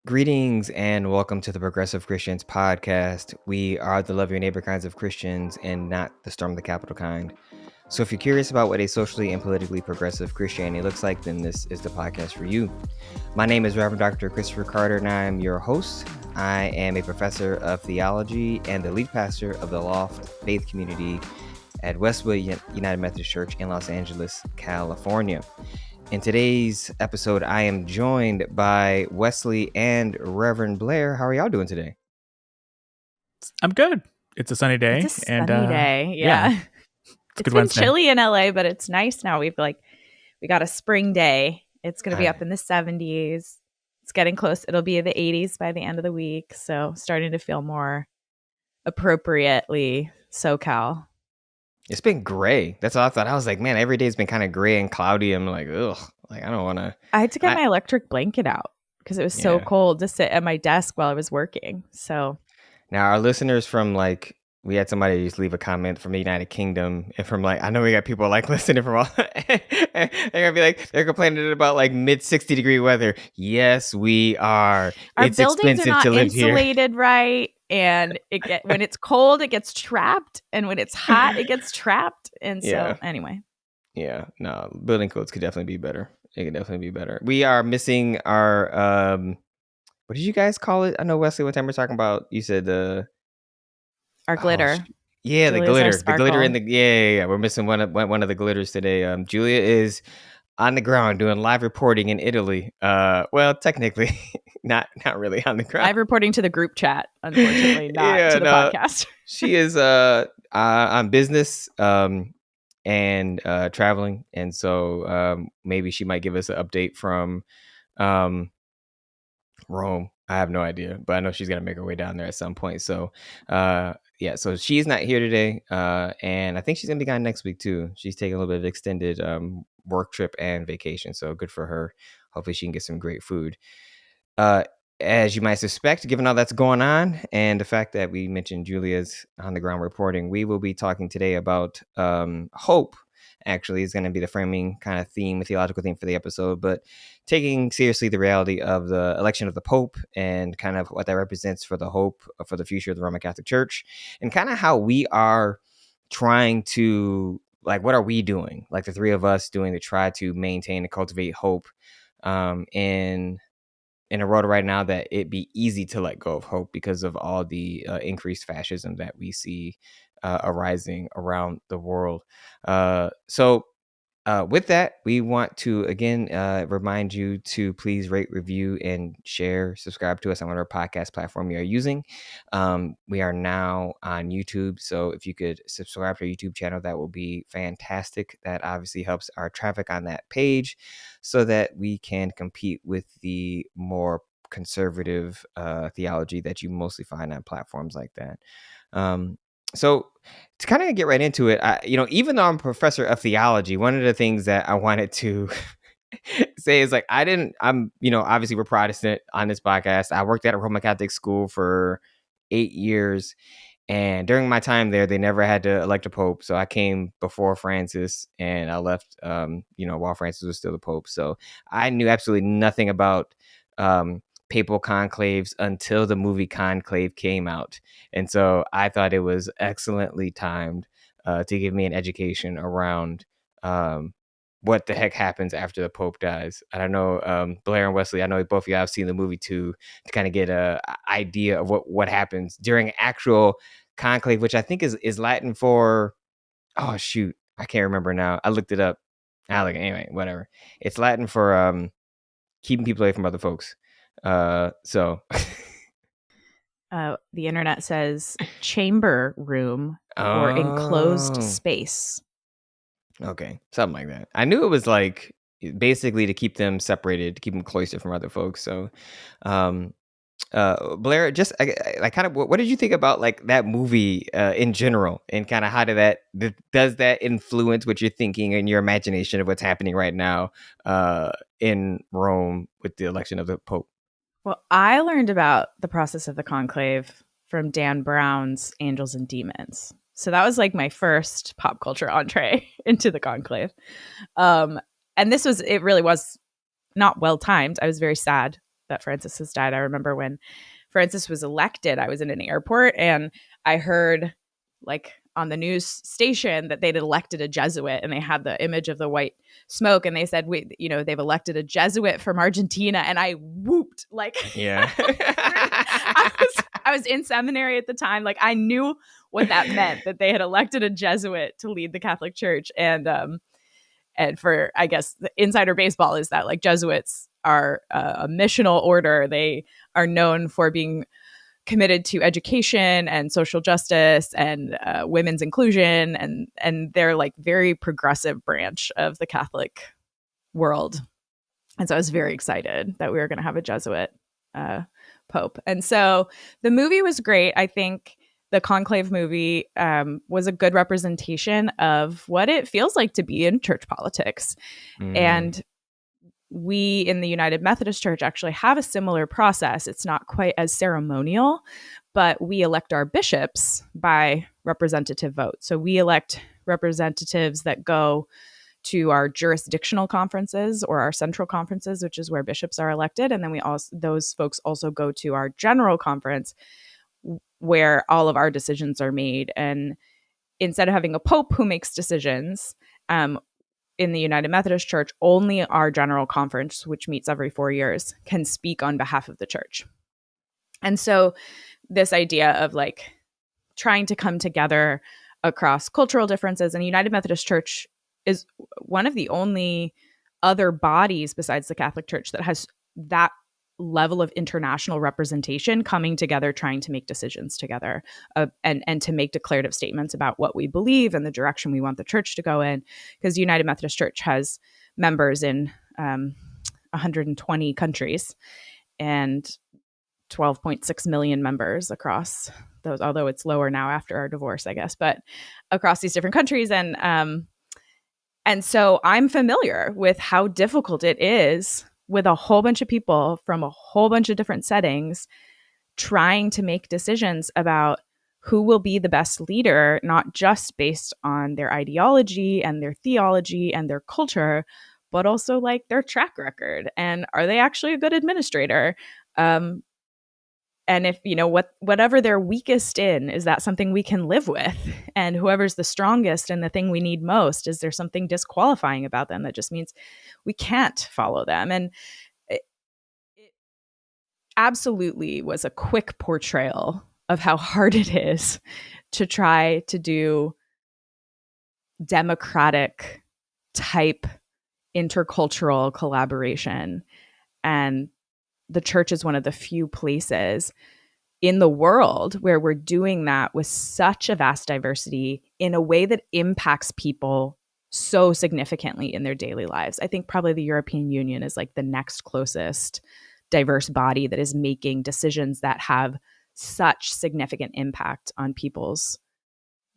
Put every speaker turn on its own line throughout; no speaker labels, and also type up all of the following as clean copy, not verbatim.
Greetings and welcome to the Progressive Christians podcast. We are the love your neighbor kinds of Christians and not the storm the Capitol kind. So if you're curious about what a socially and politically progressive Christianity looks like, then this is the podcast for you. My name is Reverend Dr. Christopher Carter and I am your host. I am a professor of theology and the lead pastor of the Loft Faith Community at Westwood United Methodist Church in Los Angeles, California. In today's episode, I am joined by Wesley and Reverend Blair. How are y'all doing today?
I'm good. It's a sunny day.
It's a sunny day. Yeah. It's been
Wednesday.
chilly in LA, but it's nice now. We got a spring day. It's going to be up in the 70s. It's getting close. It'll be in the 80s by the end of the week. So starting to feel more appropriately SoCal.
It's been gray. That's all I thought. I was like, man, every day's been kind of gray and cloudy. I'm like, ugh, like I don't want to.
I had to get my electric blanket out because it was so cold to sit at my desk while I was working. So
now our listeners from we had somebody just leave a comment from the United Kingdom and from I know we got people listening from all they're gonna be they're complaining about mid 60 degree weather. Yes, we are.
Our
it's
buildings
expensive
are not
to live
insulated
here.
Right, and when it's cold it gets trapped, and when it's hot it gets trapped. And so anyway.
Yeah, no, building codes could definitely be better. It could definitely be better. We are missing our what did you guys call it? I know Wesley, one time we were talking about, you said
our glitter.
Yeah,
Julia's
the glitter in the yeah. We're missing one of the glitters today. Julia is on the ground doing live reporting in Italy. Well, technically, not really on the ground.
Live reporting to the group chat, unfortunately, not to the podcast.
She is on business and traveling, and so maybe she might give us an update from Rome. I have no idea, but I know she's gonna make her way down there at some point. So so she's not here today, and I think she's gonna be gone next week too. She's taking a little bit of extended work trip and vacation, so good for her. Hopefully she can get some great food. As you might suspect, given all that's going on and the fact that we mentioned Julia's on the ground reporting, we will be talking today about hope. Actually, is going to be the framing kind of theme, theological theme for the episode, but taking seriously the reality of the election of the Pope and kind of what that represents for the hope for the future of the Roman Catholic Church, and kind of how we are trying to, what are we doing? The three of us doing to try to maintain and cultivate hope in a world right now that it'd be easy to let go of hope because of all the increased fascism that we see arising around the world. So with that, we want to again remind you to please rate, review, and share, subscribe to us on whatever podcast platform you are using. We are now on YouTube, so if you could subscribe to our YouTube channel, that will be fantastic. That obviously helps our traffic on that page so that we can compete with the more conservative theology that you mostly find on platforms like that. So to kind of get right into it, even though I'm a professor of theology, one of the things that I wanted to say is obviously we're Protestant on this podcast. I worked at a Roman Catholic school for 8 years. And during my time there, they never had to elect a pope. So I came before Francis and I left, while Francis was still the pope. So I knew absolutely nothing about papal conclaves until the movie Conclave came out. And so I thought it was excellently timed to give me an education around what the heck happens after the Pope dies. And I know Blair and Wesley, I know both of you have seen the movie too, to kind of get a idea of what happens during actual conclave, which I think is Latin for, oh shoot, I can't remember now. I looked it up. Anyway, whatever. It's Latin for keeping people away from other folks. So
the internet says chamber room or enclosed space.
Okay, something like that. I knew it was basically to keep them separated, to keep them cloistered from other folks. So, Blair, just kind of what did you think about that movie in general, and kind of how does that influence what you're thinking and your imagination of what's happening right now in Rome with the election of the Pope?
Well, I learned about the process of the conclave from Dan Brown's Angels and Demons. So that was my first pop culture entree into the conclave. And it really was not well timed. I was very sad that Francis has died. I remember when Francis was elected, I was in an airport and I heard like on the news station that they'd elected a Jesuit, and they had the image of the white smoke, and they said, they've elected a Jesuit from Argentina. And I whooped like,
Yeah.
I was in seminary at the time. Like I knew what that meant, that they had elected a Jesuit to lead the Catholic Church. And for, I guess, the insider baseball is that like Jesuits are a missional order. They are known for being committed to education and social justice and women's inclusion, and they're like very progressive branch of the Catholic world. And so I was very excited that we were going to have a Jesuit pope. And so the movie was great. I think the Conclave movie was a good representation of what it feels like to be in church politics. And we in the United Methodist Church actually have a similar process. It's not quite as ceremonial, but we elect our bishops by representative vote. So we elect representatives that go to our jurisdictional conferences or our central conferences, which is where bishops are elected. And then those folks also go to our general conference where all of our decisions are made. And instead of having a pope who makes decisions, in the United Methodist Church, only our general conference, which meets every 4 years, can speak on behalf of the church. And so this idea of like trying to come together across cultural differences, and the United Methodist Church is one of the only other bodies besides the Catholic Church that has that level of international representation coming together, trying to make decisions together, and to make declarative statements about what we believe and the direction we want the church to go in. Because the United Methodist Church has members in 120 countries and 12.6 million members across those, although it's lower now after our divorce, I guess, but across these different countries. And so I'm familiar with how difficult it is with a whole bunch of people from a whole bunch of different settings trying to make decisions about who will be the best leader, not just based on their ideology and their theology and their culture, but also like their track record. And are they actually a good administrator? And if, whatever they're weakest in, is that something we can live with? And whoever's the strongest and the thing we need most, is there something disqualifying about them that just means we can't follow them? And it absolutely was a quick portrayal of how hard it is to try to do democratic type intercultural collaboration. And the church is one of the few places in the world where we're doing that with such a vast diversity in a way that impacts people so significantly in their daily lives. I think probably the European Union is like the next closest diverse body that is making decisions that have such significant impact on people's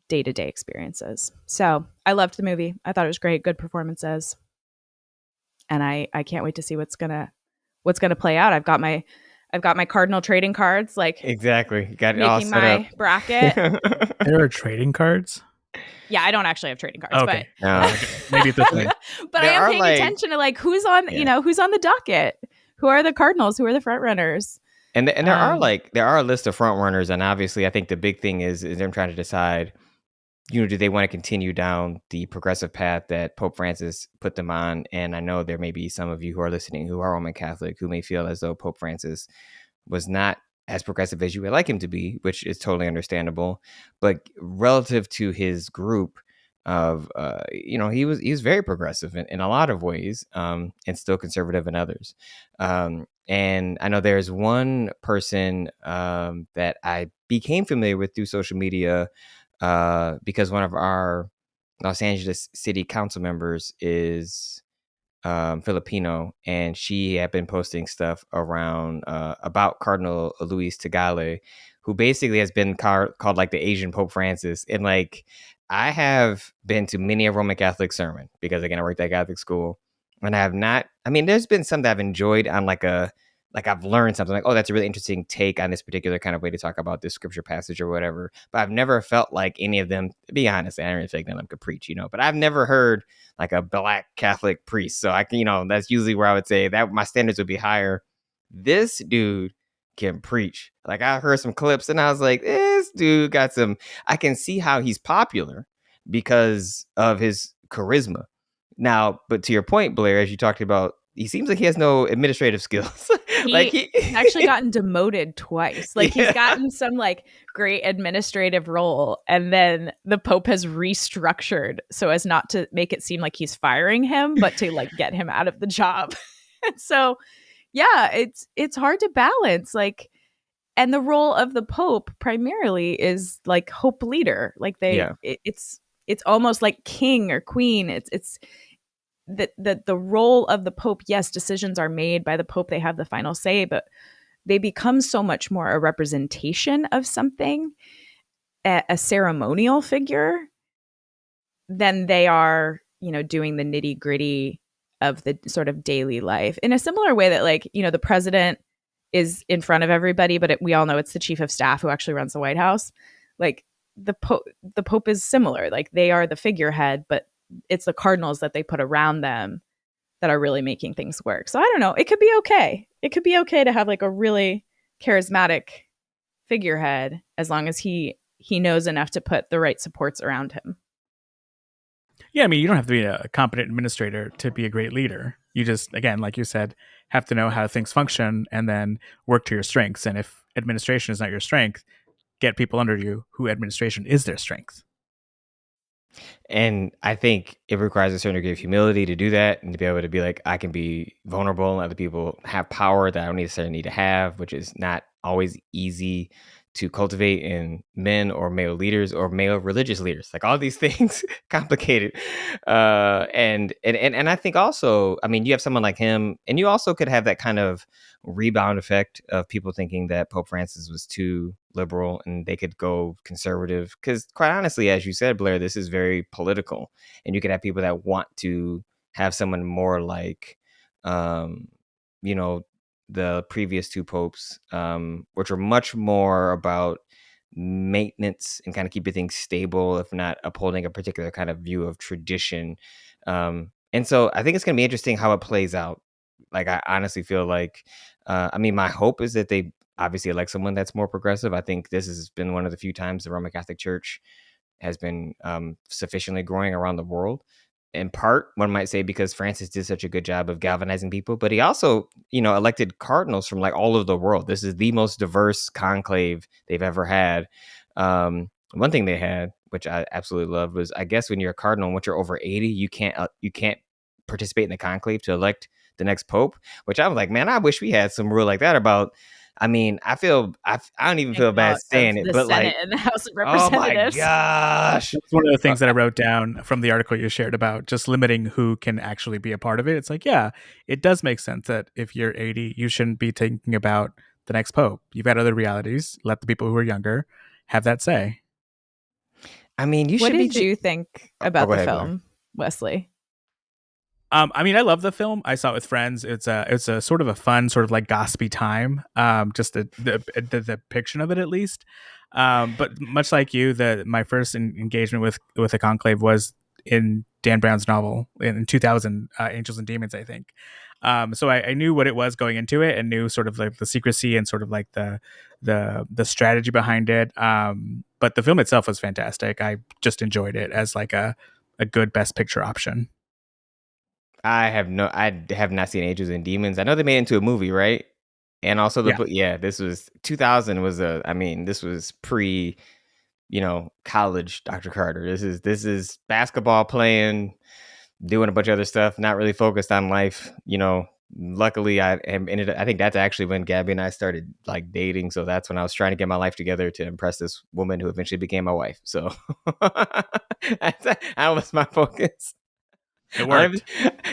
day-to-day experiences. So I loved the movie. I thought it was great, good performances. And I can't wait to see what's gonna play out. I've got my Cardinal trading cards, like
exactly. Got it all
making
set
my
up.
bracket.
There are trading cards?
Yeah, I don't actually have trading cards,
Okay.
No.
Maybe it's the thing.
but I
There
am
are,
paying
like-
attention to like who's on, who's on the docket, who are the Cardinals, who are the front runners.
And there are a list of front runners, and obviously, I think the big thing is them trying to decide, do they want to continue down the progressive path that Pope Francis put them on? And I know there may be some of you who are listening who are Roman Catholic who may feel as though Pope Francis was not as progressive as you would like him to be, which is totally understandable. But relative to his group of, he was very progressive in a lot of ways, and still conservative in others. And I know there's one person that I became familiar with through social media because one of our Los Angeles City Council members is Filipino, and she had been posting stuff around about Cardinal Luis Tagale, who basically has been called like the Asian Pope Francis. And like, I have been to many a Roman Catholic sermon because again, I worked at Catholic school, and I have not. I mean, there's been some that I've enjoyed on like I've learned something like, oh, that's a really interesting take on this particular kind of way to talk about this scripture passage or whatever. But I've never felt like any of them, to be honest, I don't really think none of them could preach, but I've never heard like a Black Catholic priest. So I can, that's usually where I would say that my standards would be higher this dude can preach. Like, I heard some clips and I was like, this dude got some. I can see how he's popular because of his charisma. Now, but to your point, Blair, as you talked about, he seems like he has no administrative skills. Like
He's actually gotten demoted twice. Like he's
Yeah.
gotten some like great administrative role, and then the Pope has restructured so as not to make it seem like he's firing him, but to like get him out of the job. So yeah, it's hard to balance. Like, and the role of the Pope primarily is like hope leader. Like
Yeah.
it's almost like king or queen. It's the role of the Pope. Yes, decisions are made by the Pope. They have the final say, but they become so much more a representation of something, a ceremonial figure, than they are, doing the nitty gritty of the sort of daily life in a similar way that, like, the president is in front of everybody, but we all know it's the chief of staff who actually runs the White House. Like the Pope is similar. Like they are the figurehead, but it's the cardinals that they put around them that are really making things work. So I don't know. It could be okay. It could be okay to have like a really charismatic figurehead as long as he knows enough to put the right supports around him.
Yeah, I mean, you don't have to be a competent administrator to be a great leader. You just, again, like you said, have to know how things function and then work to your strengths. And if administration is not your strength, get people under you who administration is their strength.
And I think it requires a certain degree of humility to do that and to be able to be like, I can be vulnerable and other people have power that I don't necessarily need to have, which is not always easy to cultivate in men or male leaders or male religious leaders. Like all these things complicated. And I think also, I mean, you have someone like him, and you also could have that kind of rebound effect of people thinking that Pope Francis was too liberal and they could go conservative. Because quite honestly, as you said, Blair, this is very political, and you could have people that want to have someone more like, you know, the previous two popes, which are much more about maintenance and kind of keeping things stable, if not upholding a particular kind of view of tradition. And so I think it's going to be interesting how it plays out. Like, I honestly feel like, I mean, my hope is that they obviously elect someone that's more progressive. I think this has been one of the few times the Roman Catholic Church has been sufficiently growing around the world. In part, one might say because Francis did such a good job of galvanizing people, but he also, elected cardinals from like all over the world. This is the most diverse conclave they've ever had. One thing they had, which I absolutely love, was I guess when you're a cardinal, once you're over 80, you can't participate in the conclave to elect the next pope. Which I'm like, man, I wish we had some rule like that about. I mean, I don't even feel bad saying it,
the
but
Senate
like,
and the House of
oh my
Representatives.
gosh.
That's one of the things that I wrote down from the article you shared about just limiting who can actually be a part of it. It's like, yeah, it does make sense that if you're 80, you shouldn't be thinking about the next pope. You've got other realities. Let the people who are younger have that say.
I mean, you
What
should be.
did you think about
go
the
ahead,
film, Wesley?
I mean, I love the film. I saw it with friends. It's a sort of a fun, sort of like gossipy time. Just the depiction of it, at least. But much like you, my first engagement with a conclave was in Dan Brown's novel in 2000, Angels and Demons, I think. So I knew what it was going into it, and knew sort of like the secrecy and sort of like the strategy behind it. But the film itself was fantastic. I just enjoyed it as like a good best picture option.
I have not seen Angels and Demons. I know they made it into a movie, right? And also the
Yeah.
book. Yeah, this was 2000 I mean, this was pre, college Dr. Carter. This is basketball playing, doing a bunch of other stuff, not really focused on life. Luckily I ended up, I think that's actually when Gabby and I started like dating. So that's when I was trying to get my life together to impress this woman who eventually became my wife. So that was my focus.
It worked.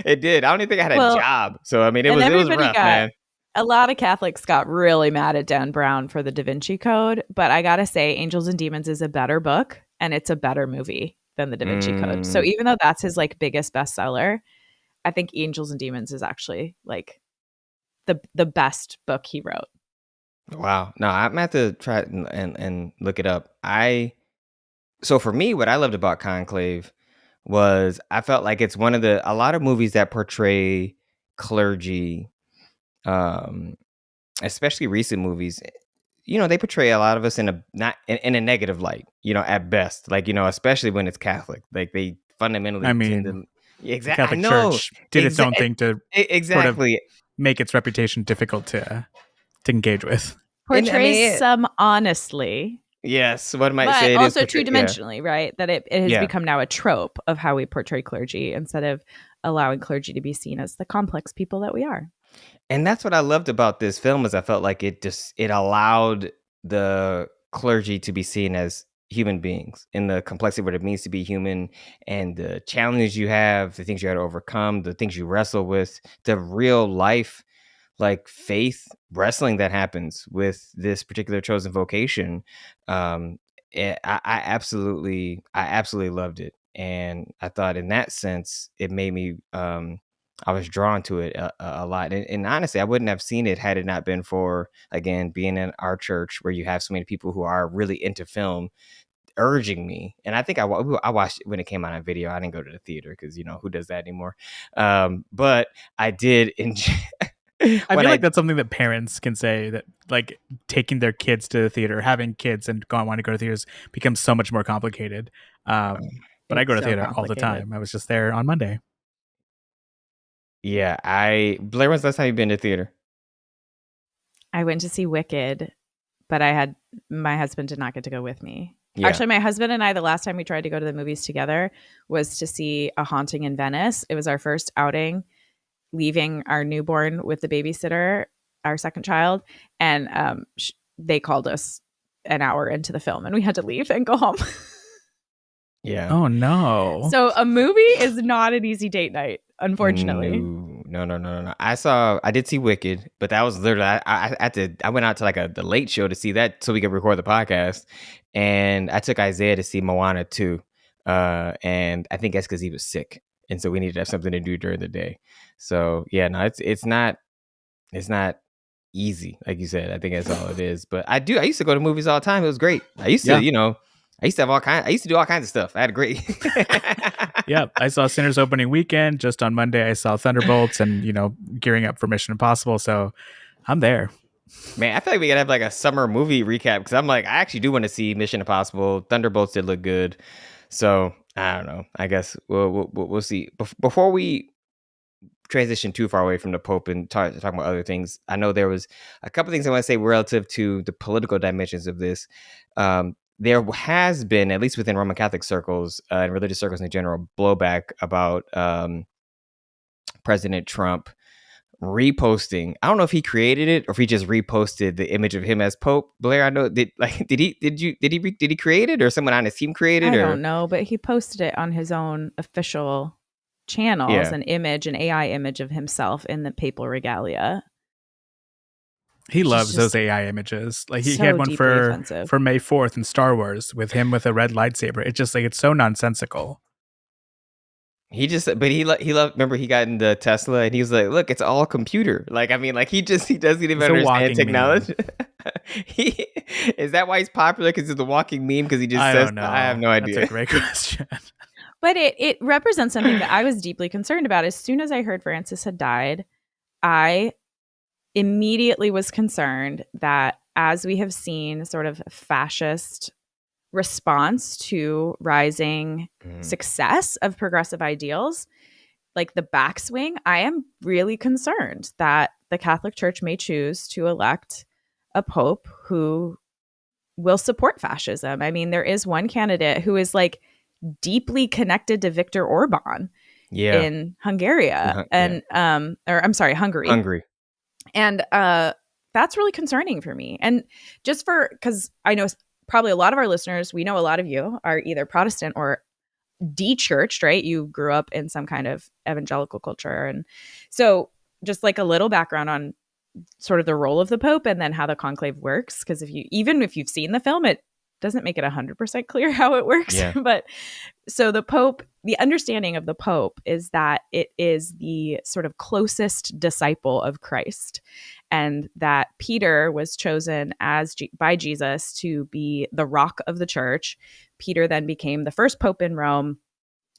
It did. I don't even think I had a
Well,
job. So I mean, it
and
was
everybody
rough, man.
a lot of Catholics got really mad at Dan Brown for the Da Vinci Code, but I gotta say, Angels and Demons is a better book and it's a better movie than the Da Vinci Code. So even though that's his like biggest bestseller, I think Angels and Demons is actually like the best book he wrote.
Wow. No, I'm gonna have to try it and look it up. So for me, what I loved about Conclave was I felt like it's one of a lot of movies that portray clergy, um, especially recent movies, they portray a lot of us in a not in a negative light, at best. Like, especially when it's Catholic. Like they
I
fundamentally tend
mean,
to
the
exact I
Catholic
know.
Church did its own thing to sort of
Exactly.
make its reputation difficult to engage with.
And I
Portrays
mean,
some honestly,
yes, one might
but
say it is
also
portray yeah.
two-dimensionally, right? That it has
Yeah.
become now a trope of how we portray clergy instead of allowing clergy to be seen as the complex people that we are.
And that's what I loved about this film is I felt like it allowed the clergy to be seen as human beings in the complexity of what it means to be human and the challenges you have, the things you had to overcome, the things you wrestle with, the real life like faith wrestling that happens with this particular chosen vocation. um I absolutely loved it, and I thought in that sense it made me I was drawn to it a lot, and honestly I wouldn't have seen it had it not been for, again, being in our church where you have so many people who are really into film urging me. And I think I watched it when it came out on video. I didn't go to the theater because who does that anymore. But I did enjoy
I
what
feel like
I
that's something that parents can say, that like taking their kids to the theater, having kids and want to go to theaters becomes so much more complicated. But I go
It's
to
so
theater all the
complicated.
time. I was just there on Monday.
Yeah, Blair, when's the last time you've been to theater?
I went to see Wicked, but my husband did not get to go with me.
Yeah.
Actually, my husband and I, the last time we tried to go to the movies together was to see A Haunting in Venice. It was our first outing, leaving our newborn with the babysitter, our second child, and they called us an hour into the film, and we had to leave and go home.
Yeah.
Oh no.
So a movie is not an easy date night, unfortunately.
No. I did see Wicked, but that was literally I went out to like the late show to see that so we could record the podcast, and I took Isaiah to see Moana 2, and I think that's because he was sick, and so we needed to have something to do during the day. So yeah, no, it's not easy, like you said. I think that's all it is. But I used to go to movies all the time. It was great. I used to, I used to do all kinds of stuff. I had a great
Yeah, I saw Sinners opening weekend. Just on Monday, I saw Thunderbolts, and gearing up for Mission Impossible. So I'm there.
Man, I feel like we gotta have like a summer movie recap because I'm like, I actually do want to see Mission Impossible. Thunderbolts did look good, so I don't know. I guess we'll see. Before we transition too far away from the Pope and talking about other things, I know there was a couple things I want to say relative to the political dimensions of this. There has been, at least within Roman Catholic circles and religious circles in general, blowback about President Trump reposting. I don't know if he created it or if he just reposted the image of him as Pope. Blair, I know did he create it, or someone on his team created,
I
or
don't know, but he posted it on his own official channels,
yeah.
an AI image of himself in the papal regalia.
He
Which is
loves those
just
AI images. Like he
so
had one
deeply
for
offensive.
May 4th in Star Wars with him with a red lightsaber. It's just like it's so nonsensical.
But he loved. Remember, he got in the Tesla and he was like, "Look, it's all computer." Like, I mean, like he doesn't even
He's a
understand
walking
technology. Is that why he's popular? Because he's the walking meme? Because he just
I
says,
don't
"I have
know.
no idea."
That's a great question.
But it represents something that I was deeply concerned about. As soon as I heard Francis had died, I immediately was concerned that, as we have seen sort of fascist response to rising success of progressive ideals, like the backswing, I am really concerned that the Catholic Church may choose to elect a pope who will support fascism. I mean, there is one candidate who is like deeply connected to Viktor Orban
Yeah,
in Hungary,
yeah.
and or I'm sorry, Hungary.
Hungry.
And that's really concerning for me. And just because I know probably a lot of our listeners, we know a lot of you are either Protestant or de-churched, right? You grew up in some kind of evangelical culture. And so just like a little background on sort of the role of the Pope and then how the conclave works. Because even if you've seen the film, it doesn't make it 100% clear how it works.
Yeah.
But so the Pope, the understanding of the Pope is that it is the sort of closest disciple of Christ, and that Peter was chosen by Jesus to be the rock of the church. Peter then became the first Pope in Rome.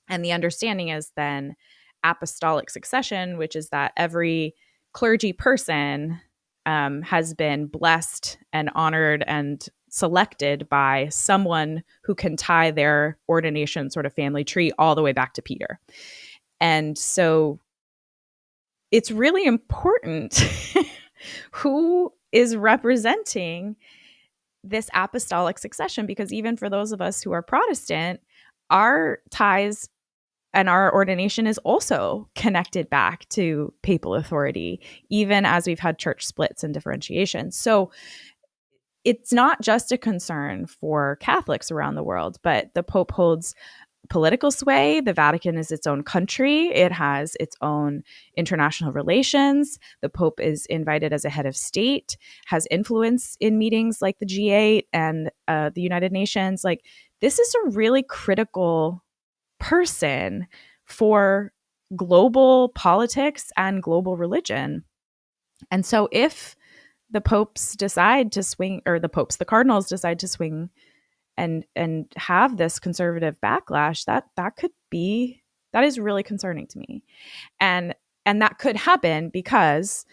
And the understanding is then apostolic succession, which is that every clergy person has been blessed and honored and selected by someone who can tie their ordination sort of family tree all the way back to Peter. And so it's really important who is representing this apostolic succession, because even for those of us who are Protestant, our ties and our ordination is also connected back to papal authority, even as we've had church splits and differentiation. So it's not just a concern for Catholics around the world, but the Pope holds political sway. The Vatican is its own country. It has its own international relations. The Pope is invited as a head of state, has influence in meetings like the G8 and the United Nations. Like, this is a really critical person for global politics and global religion. And so if the popes decide to swing, or the cardinals decide to swing and have this conservative backlash, that is really concerning to me. And that could happen because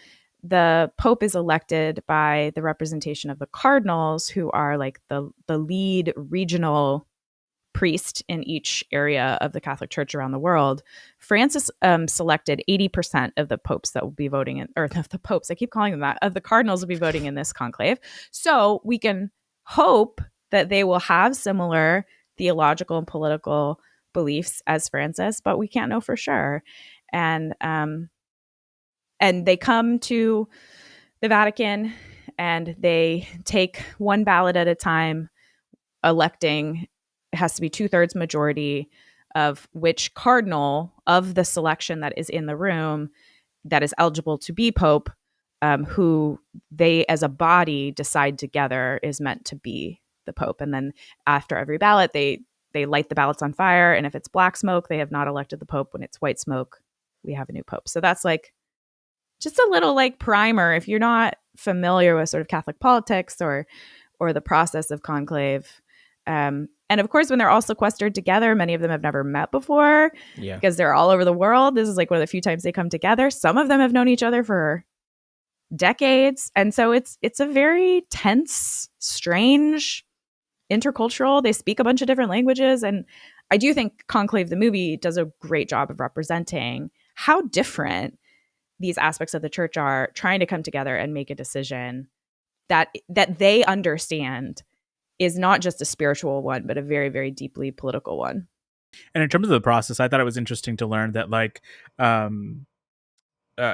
the Pope is elected by the representation of the cardinals, who are like the lead regional priest in each area of the Catholic Church around the world. Francis selected 80% of the popes that will be voting in, or the popes, I keep calling them that, of the cardinals will be voting in this conclave. So we can hope that they will have similar theological and political beliefs as Francis, but we can't know for sure. And they come to the Vatican and they take one ballot at a time, electing. It has to be 2/3 majority of which cardinal of the selection that is in the room that is eligible to be pope, who they as a body decide together is meant to be the pope. And then after every ballot, they light the ballots on fire. And if it's black smoke, they have not elected the pope. When it's white smoke, we have a new pope. So that's like just a little like primer. If you're not familiar with sort of Catholic politics or the process of conclave. And of course, when they're all sequestered together, many of them have never met before because they're all over the world. This is like one of the few times they come together. Some of them have known each other for decades. And so it's a very tense, strange, intercultural. They speak a bunch of different languages. And I do think Conclave, the movie, does a great job of representing how different these aspects of the church are, trying to come together and make a decision that they understand is not just a spiritual one, but a very, very deeply political one.
And in terms of the process, I thought it was interesting to learn that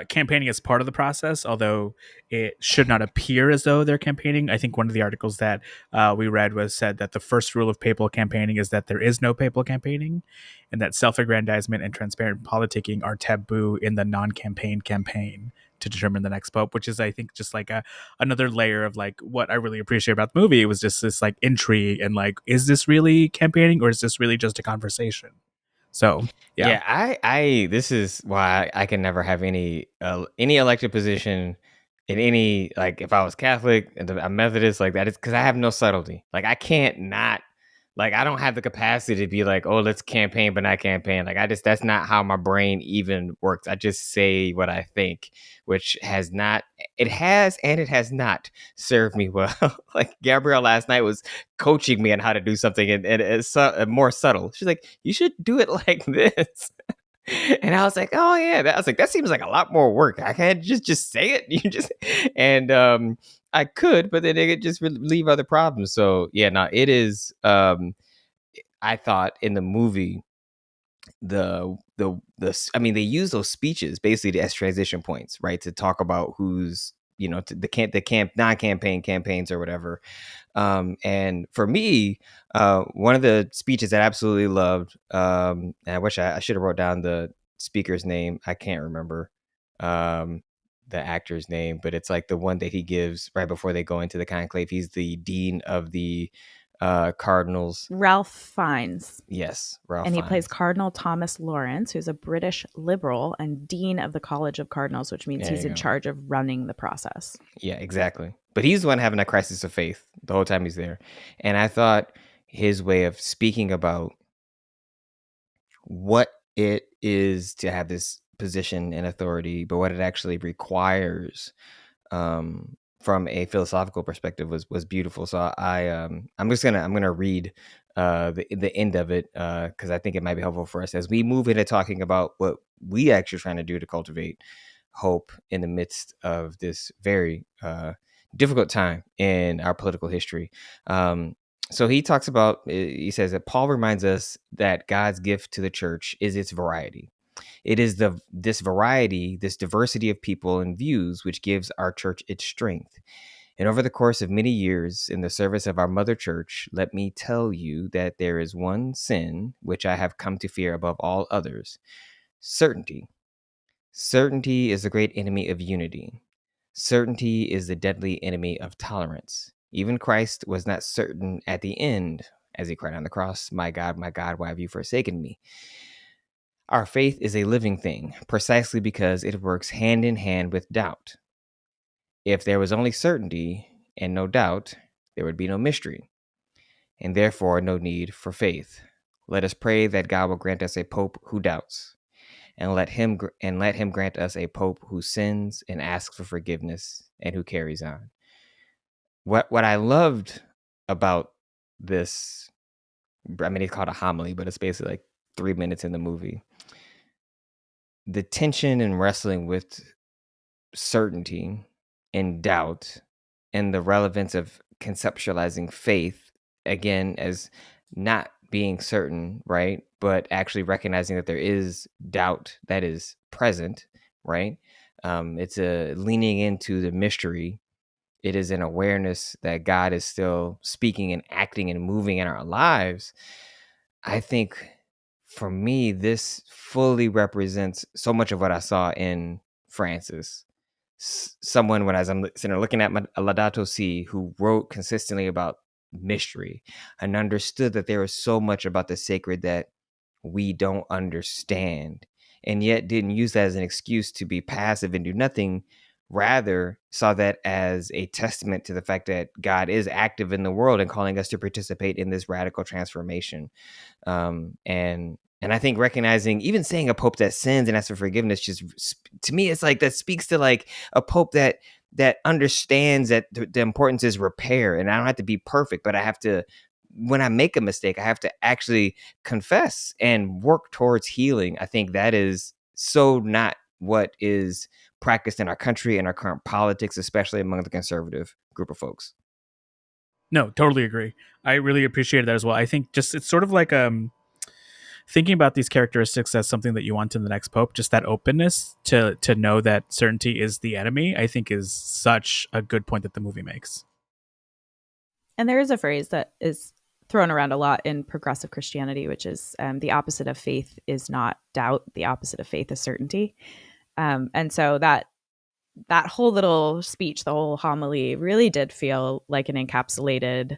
campaigning is part of the process, although it should not appear as though they're campaigning. I think one of the articles that we read said that the first rule of papal campaigning is that there is no papal campaigning, and that self-aggrandizement and transparent politicking are taboo in the non-campaign campaign to determine the next pope, which is, I think, just like another layer of like what I really appreciate about the movie. It was just this like intrigue and like, is this really campaigning or is this really just a conversation? So
yeah, I this is why I can never have any elected position in any, like, if I was Catholic and I'm Methodist, like that is because I have no subtlety. Like I can't not, like I don't have the capacity to be like, oh, let's campaign but not campaign. Like that's not how my brain even works. I just say what I think, which has not, it has and it has not served me well. Like Gabrielle last night was coaching me on how to do something, and it's more subtle. She's like, you should do it like this. And I was like, oh yeah, I was like, that seems like a lot more work. I can't just say it. You just, and I could, but then it could just leave other problems. So yeah, no, it is. I thought in the movie, I mean, they use those speeches basically as transition points, right, to talk about who's, the non-campaign campaigns or whatever. And for me, one of the speeches I absolutely loved, and I wish I should have wrote down the speaker's name. I can't remember the actor's name, but it's like the one that he gives right before they go into the conclave. He's the dean of the Cardinals.
Ralph Fiennes.
Yes, Ralph
and he
Fiennes.
plays Cardinal Thomas Lawrence, who's a British liberal and dean of the College of Cardinals, which means he's in charge of running the process.
Yeah, exactly. But he's the one having a crisis of faith the whole time he's there. And I thought his way of speaking about what it is to have this position and authority, but what it actually requires, from a philosophical perspective was beautiful. So I'm gonna read the end of it because I think it might be helpful for us as we move into talking about what we actually trying to do to cultivate hope in the midst of this very difficult time in our political history. So he talks about, he says that Paul reminds us that God's gift to the church is its variety. It is this variety, this diversity of people and views, which gives our church its strength. And over the course of many years in the service of our mother church, let me tell you that there is one sin which I have come to fear above all others: certainty. Certainty is the great enemy of unity. Certainty is the deadly enemy of tolerance. Even Christ was not certain at the end, as he cried on the cross, my God, why have you forsaken me?" Our faith is a living thing, precisely because it works hand in hand with doubt. If there was only certainty and no doubt, there would be no mystery, and therefore no need for faith. Let us pray that God will grant us a pope who doubts, and let him grant us a pope who sins and asks for forgiveness and who carries on. What I loved about this, I mean, it's called a homily, but it's basically like 3 minutes in the movie. The tension and wrestling with certainty and doubt, and the relevance of conceptualizing faith again as not being certain, right? But actually recognizing that there is doubt that is present, right? It's a leaning into the mystery. It is an awareness that God is still speaking and acting and moving in our lives. I think for me, this fully represents so much of what I saw in Francis. Someone, when I'm sitting there looking at Laudato Si, who wrote consistently about mystery and understood that there is so much about the sacred that we don't understand, and yet didn't use that as an excuse to be passive and do nothing. Rather, saw that as a testament to the fact that God is active in the world and calling us to participate in this radical transformation. And I think recognizing, even saying a pope that sins and asks for forgiveness, just to me, it's like that speaks to like a pope that understands that the importance is repair, and I don't have to be perfect, but I have to, when I make a mistake, I have to actually confess and work towards healing. I think that is so not what is practiced in our country and our current politics, especially among the conservative group of folks.
No, totally agree. I really appreciated that as well. I think just it's sort of like thinking about these characteristics as something that you want in the next pope, just that openness to know that certainty is the enemy, I think is such a good point that the movie makes.
And there is a phrase that is thrown around a lot in progressive Christianity, which is the opposite of faith is not doubt. The opposite of faith is certainty. And so that whole little speech, the whole homily, really did feel like an encapsulated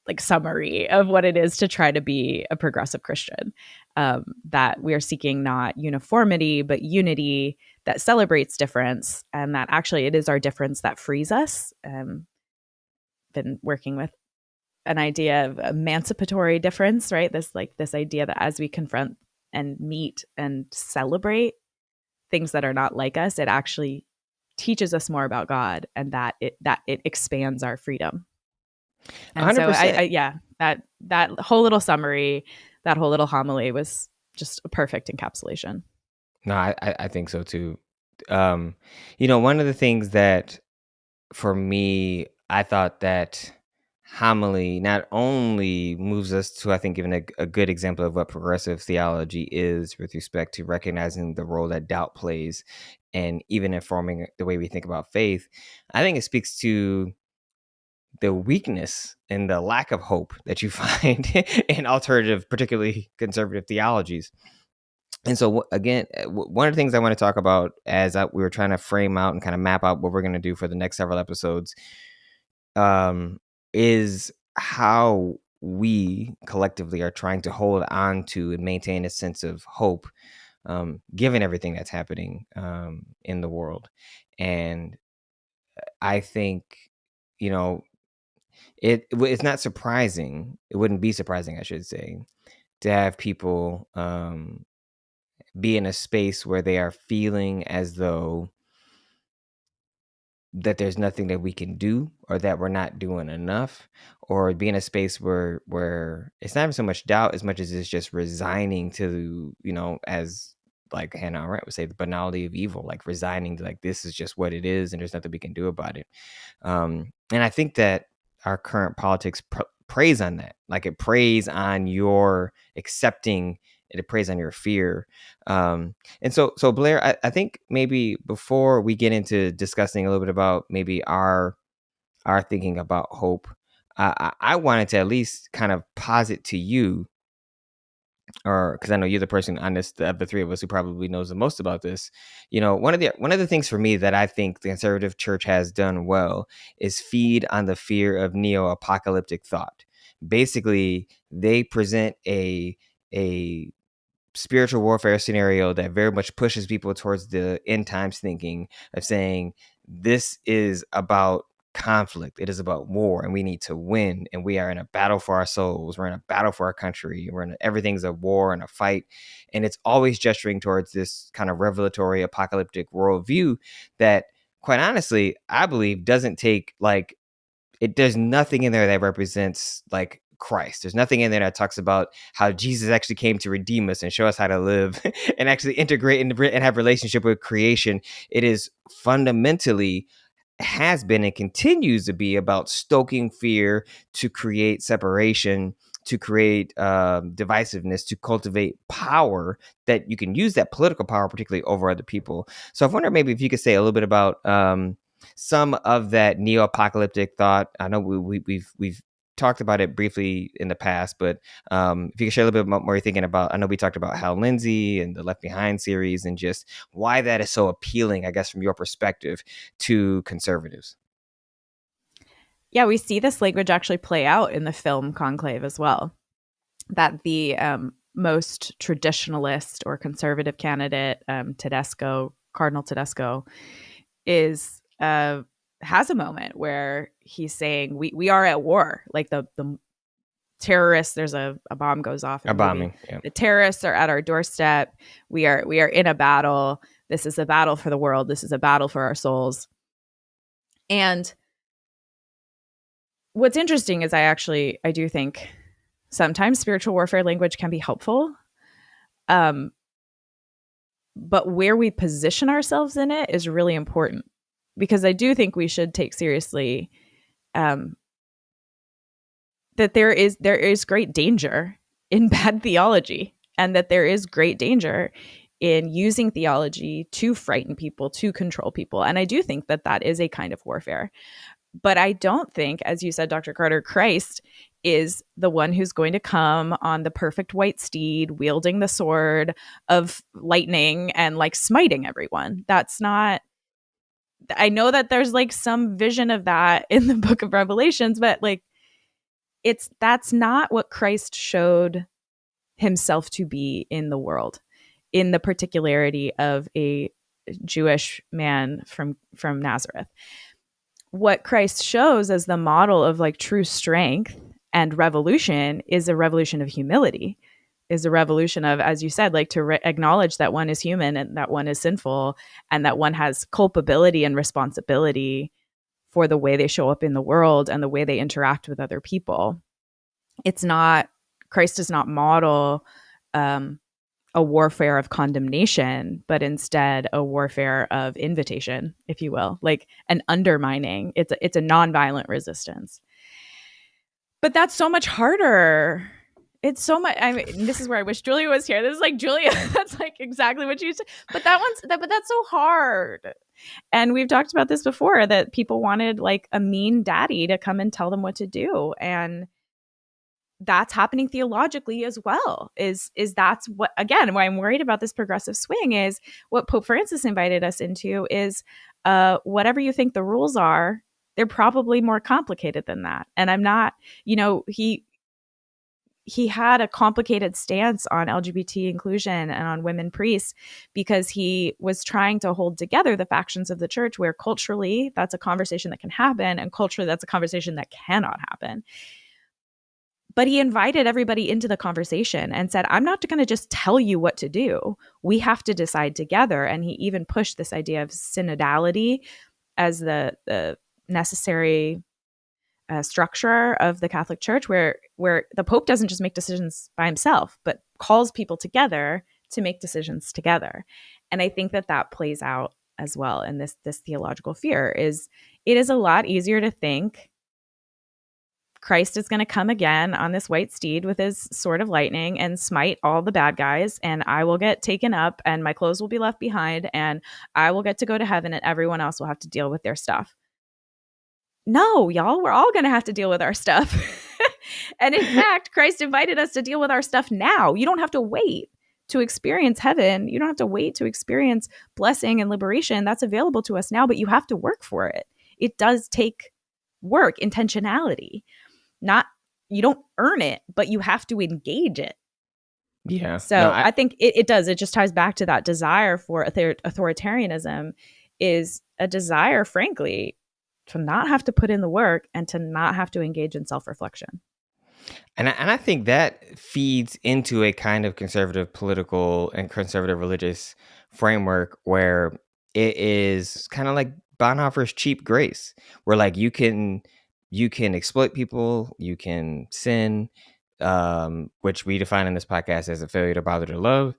like summary of what it is to try to be a progressive Christian. That we are seeking not uniformity, but unity that celebrates difference, and that actually it is our difference that frees us. Been working with an idea of emancipatory difference, right? This idea that as we confront and meet and celebrate things that are not like us, it actually teaches us more about God, and that it expands our freedom. And
100%.
so yeah, that whole little summary, that whole little homily was just a perfect encapsulation.
No, I think so too. One of the things that for me, I thought that homily not only moves us to, I think, even a good example of what progressive theology is with respect to recognizing the role that doubt plays and even informing the way we think about faith. I think it speaks to the weakness and the lack of hope that you find in alternative, particularly conservative theologies. And so, again, one of the things I want to talk about as we were trying to frame out and kind of map out what we're going to do for the next several episodes is how we collectively are trying to hold on to and maintain a sense of hope, given everything that's happening in the world. And I think, it's not surprising. It wouldn't be surprising, I should say, to have people be in a space where they are feeling as though that there's nothing that we can do, or that we're not doing enough, or be in a space where it's not even so much doubt as much as it's just resigning to, as like Hannah Arendt would say, the banality of evil, like resigning to, like, this is just what it is and there's nothing we can do about it. And I think that our current politics preys on that. Like, it preys on your accepting, it preys on your fear. And so Blair, I think maybe before we get into discussing a little bit about maybe our thinking about hope, I wanted to at least kind of posit to you, or because I know you're the person on this of the three of us who probably knows the most about this. One of the things for me that I think the conservative church has done well is feed on the fear of neo-apocalyptic thought. Basically, they present a spiritual warfare scenario that very much pushes people towards the end times thinking of saying, this is about conflict, it is about war, and we need to win, and we are in a battle for our souls, we're in a battle for our country, everything's a war and a fight. And it's always gesturing towards this kind of revelatory apocalyptic worldview that, quite honestly, I believe doesn't take, like, there's nothing in there that represents, like, Christ. There's nothing in there that talks about how Jesus actually came to redeem us and show us how to live and actually integrate and have relationship with creation. It is fundamentally, has been and continues to be about stoking fear to create separation, to create divisiveness, to cultivate power, that you can use that political power particularly over other people. So I wonder maybe if you could say a little bit about some of that neo-apocalyptic thought. I know we've talked about it briefly in the past, but if you could share a little bit more you're thinking about. I know we talked about Hal Lindsey and the Left Behind series, and just why that is so appealing, I guess, from your perspective, to conservatives.
Yeah, we see this language actually play out in the film Conclave as well. That the most traditionalist or conservative candidate, Cardinal Tedesco, has a moment where he's saying we are at war. Like the terrorists, there's a bomb goes off.
A bombing. Yeah.
The terrorists are at our doorstep. We are in a battle. This is a battle for the world. This is a battle for our souls. And what's interesting is I do think sometimes spiritual warfare language can be helpful. But where we position ourselves in it is really important, because I do think we should take seriously that there is great danger in bad theology, and that there is great danger in using theology to frighten people, to control people. And I do think that that is a kind of warfare. But I don't think, as you said, Dr. Carter, Christ is the one who's going to come on the perfect white steed, wielding the sword of lightning and like smiting everyone. That's not, I know that there's like some vision of that in the book of Revelations, but like that's not what Christ showed himself to be in the world, in the particularity of a Jewish man from Nazareth. What Christ shows as the model of like true strength and revolution is a revolution of humility, is a revolution of, as you said, like to acknowledge that one is human and that one is sinful, and that one has culpability and responsibility for the way they show up in the world and the way they interact with other people. Christ does not model a warfare of condemnation, but instead a warfare of invitation, if you will, like an undermining. It's a nonviolent resistance. But that's so much harder. It's so much. I mean, this is where I wish Julia was here. This is like, Julia, that's like exactly what you said. But but that's so hard. And we've talked about this before, that people wanted like a mean daddy to come and tell them what to do. And that's happening theologically as well. Is that's what, again, why I'm worried about this progressive swing is what Pope Francis invited us into is whatever you think the rules are, they're probably more complicated than that. And I'm not, he had a complicated stance on LGBT inclusion and on women priests because he was trying to hold together the factions of the church, where culturally that's a conversation that can happen, and culturally that's a conversation that cannot happen. But he invited everybody into the conversation and said, I'm not going to just tell you what to do. We have to decide together. And he even pushed this idea of synodality, as the necessary structure of the Catholic Church, where the Pope doesn't just make decisions by himself, but calls people together to make decisions together. And I think that plays out as well in this theological fear. Is it is a lot easier to think Christ is going to come again on this white steed with his sword of lightning and smite all the bad guys, and I will get taken up and my clothes will be left behind and I will get to go to heaven and everyone else will have to deal with their stuff. No, y'all, we're all going to have to deal with our stuff. And in fact, Christ invited us to deal with our stuff now. You don't have to wait to experience heaven. You don't have to wait to experience blessing and liberation. That's available to us now, but you have to work for it. It does take work, intentionality. Not, you don't earn it, but you have to engage it.
Yeah.
So I think it does. It just ties back to that desire for authoritarianism, is a desire, frankly, to not have to put in the work and to not have to engage in self-reflection.
And I think that feeds into a kind of conservative political and conservative religious framework where it is kind of like Bonhoeffer's cheap grace, where like you can exploit people, you can sin, which we define in this podcast as a failure to bother to love.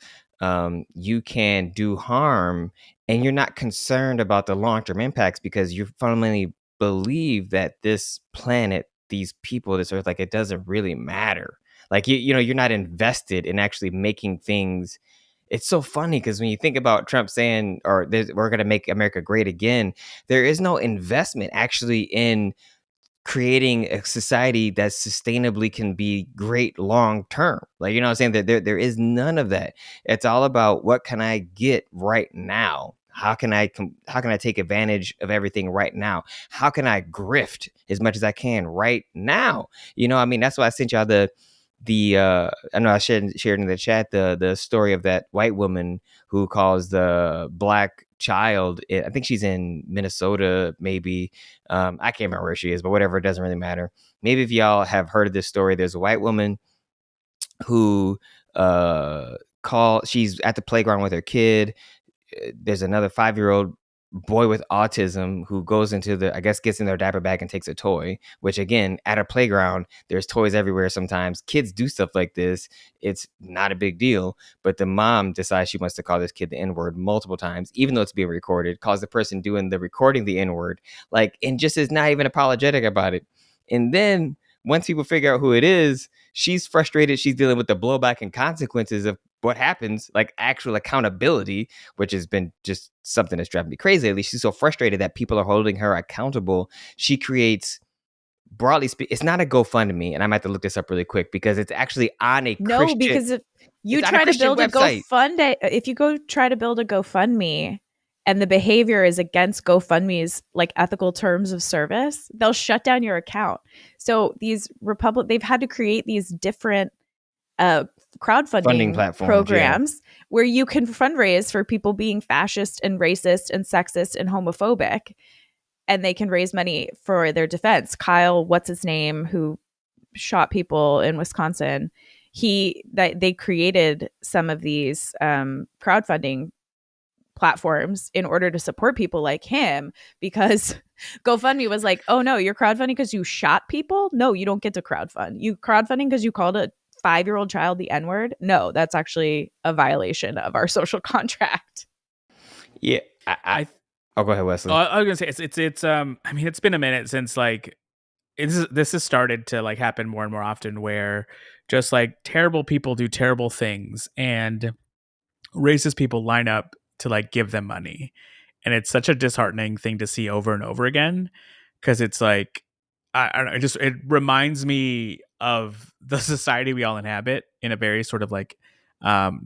You can do harm, and you're not concerned about the long-term impacts because you fundamentally believe that this planet, these people, this earth, like it doesn't really matter. Like you're not invested in actually making things. It's so funny because when you think about Trump saying, or we're going to make America great again, there is no investment actually in creating a society that sustainably can be great long term. Like, you know what I'm saying? That there is none of that. It's all about what can I get right now? How can I take advantage of everything right now? How can I grift as much as I can right now? You know, I mean, that's why I sent y'all I know I shared in the chat the story of that white woman who calls the black child. I think she's in Minnesota, maybe. I can't remember where she is, but whatever, it doesn't really matter. Maybe if y'all have heard of this story, there's a white woman who she's at the playground with her kid. There's another 5-year-old boy with autism who goes into I guess gets in their diaper bag and takes a toy, which again, at a playground, there's toys everywhere. Sometimes kids do stuff like this. It's not a big deal, but the mom decides she wants to call this kid the N-word multiple times, even though it's being recorded, calls the person doing the recording the N-word, like, and just is not even apologetic about it. And then once people figure out who it is, she's frustrated. She's dealing with the blowback and consequences of what happens, like actual accountability, which has been just something that's driving me crazy. At least she's so frustrated that people are holding her accountable. She creates, broadly speaking, it's not a GoFundMe, and I might have to look this up really quick because it's actually on a Christian.
Because if you try to build a GoFundMe, if you go try to build a GoFundMe and the behavior is against GoFundMe's like ethical terms of service, they'll shut down your account. So these they've had to create these different crowdfunding programs where you can fundraise for people being fascist and racist and sexist and homophobic, and they can raise money for their defense. Kyle, what's his name, who shot people in Wisconsin, they created some of these crowdfunding platforms in order to support people like him, because GoFundMe was like, oh no, you're crowdfunding because you shot people? No, you don't get to crowdfund. You crowdfunding because you called a 5-year-old child the N-word? No, that's actually a violation of our social contract.
Yeah. Go ahead, Wesley.
I was gonna say it's I mean, it's been a minute since like this has started to like happen more and more often, where just like terrible people do terrible things and racist people line up to like give them money. And it's such a disheartening thing to see over and over again, because it's like, I don't know, it reminds me of the society we all inhabit in a very sort of like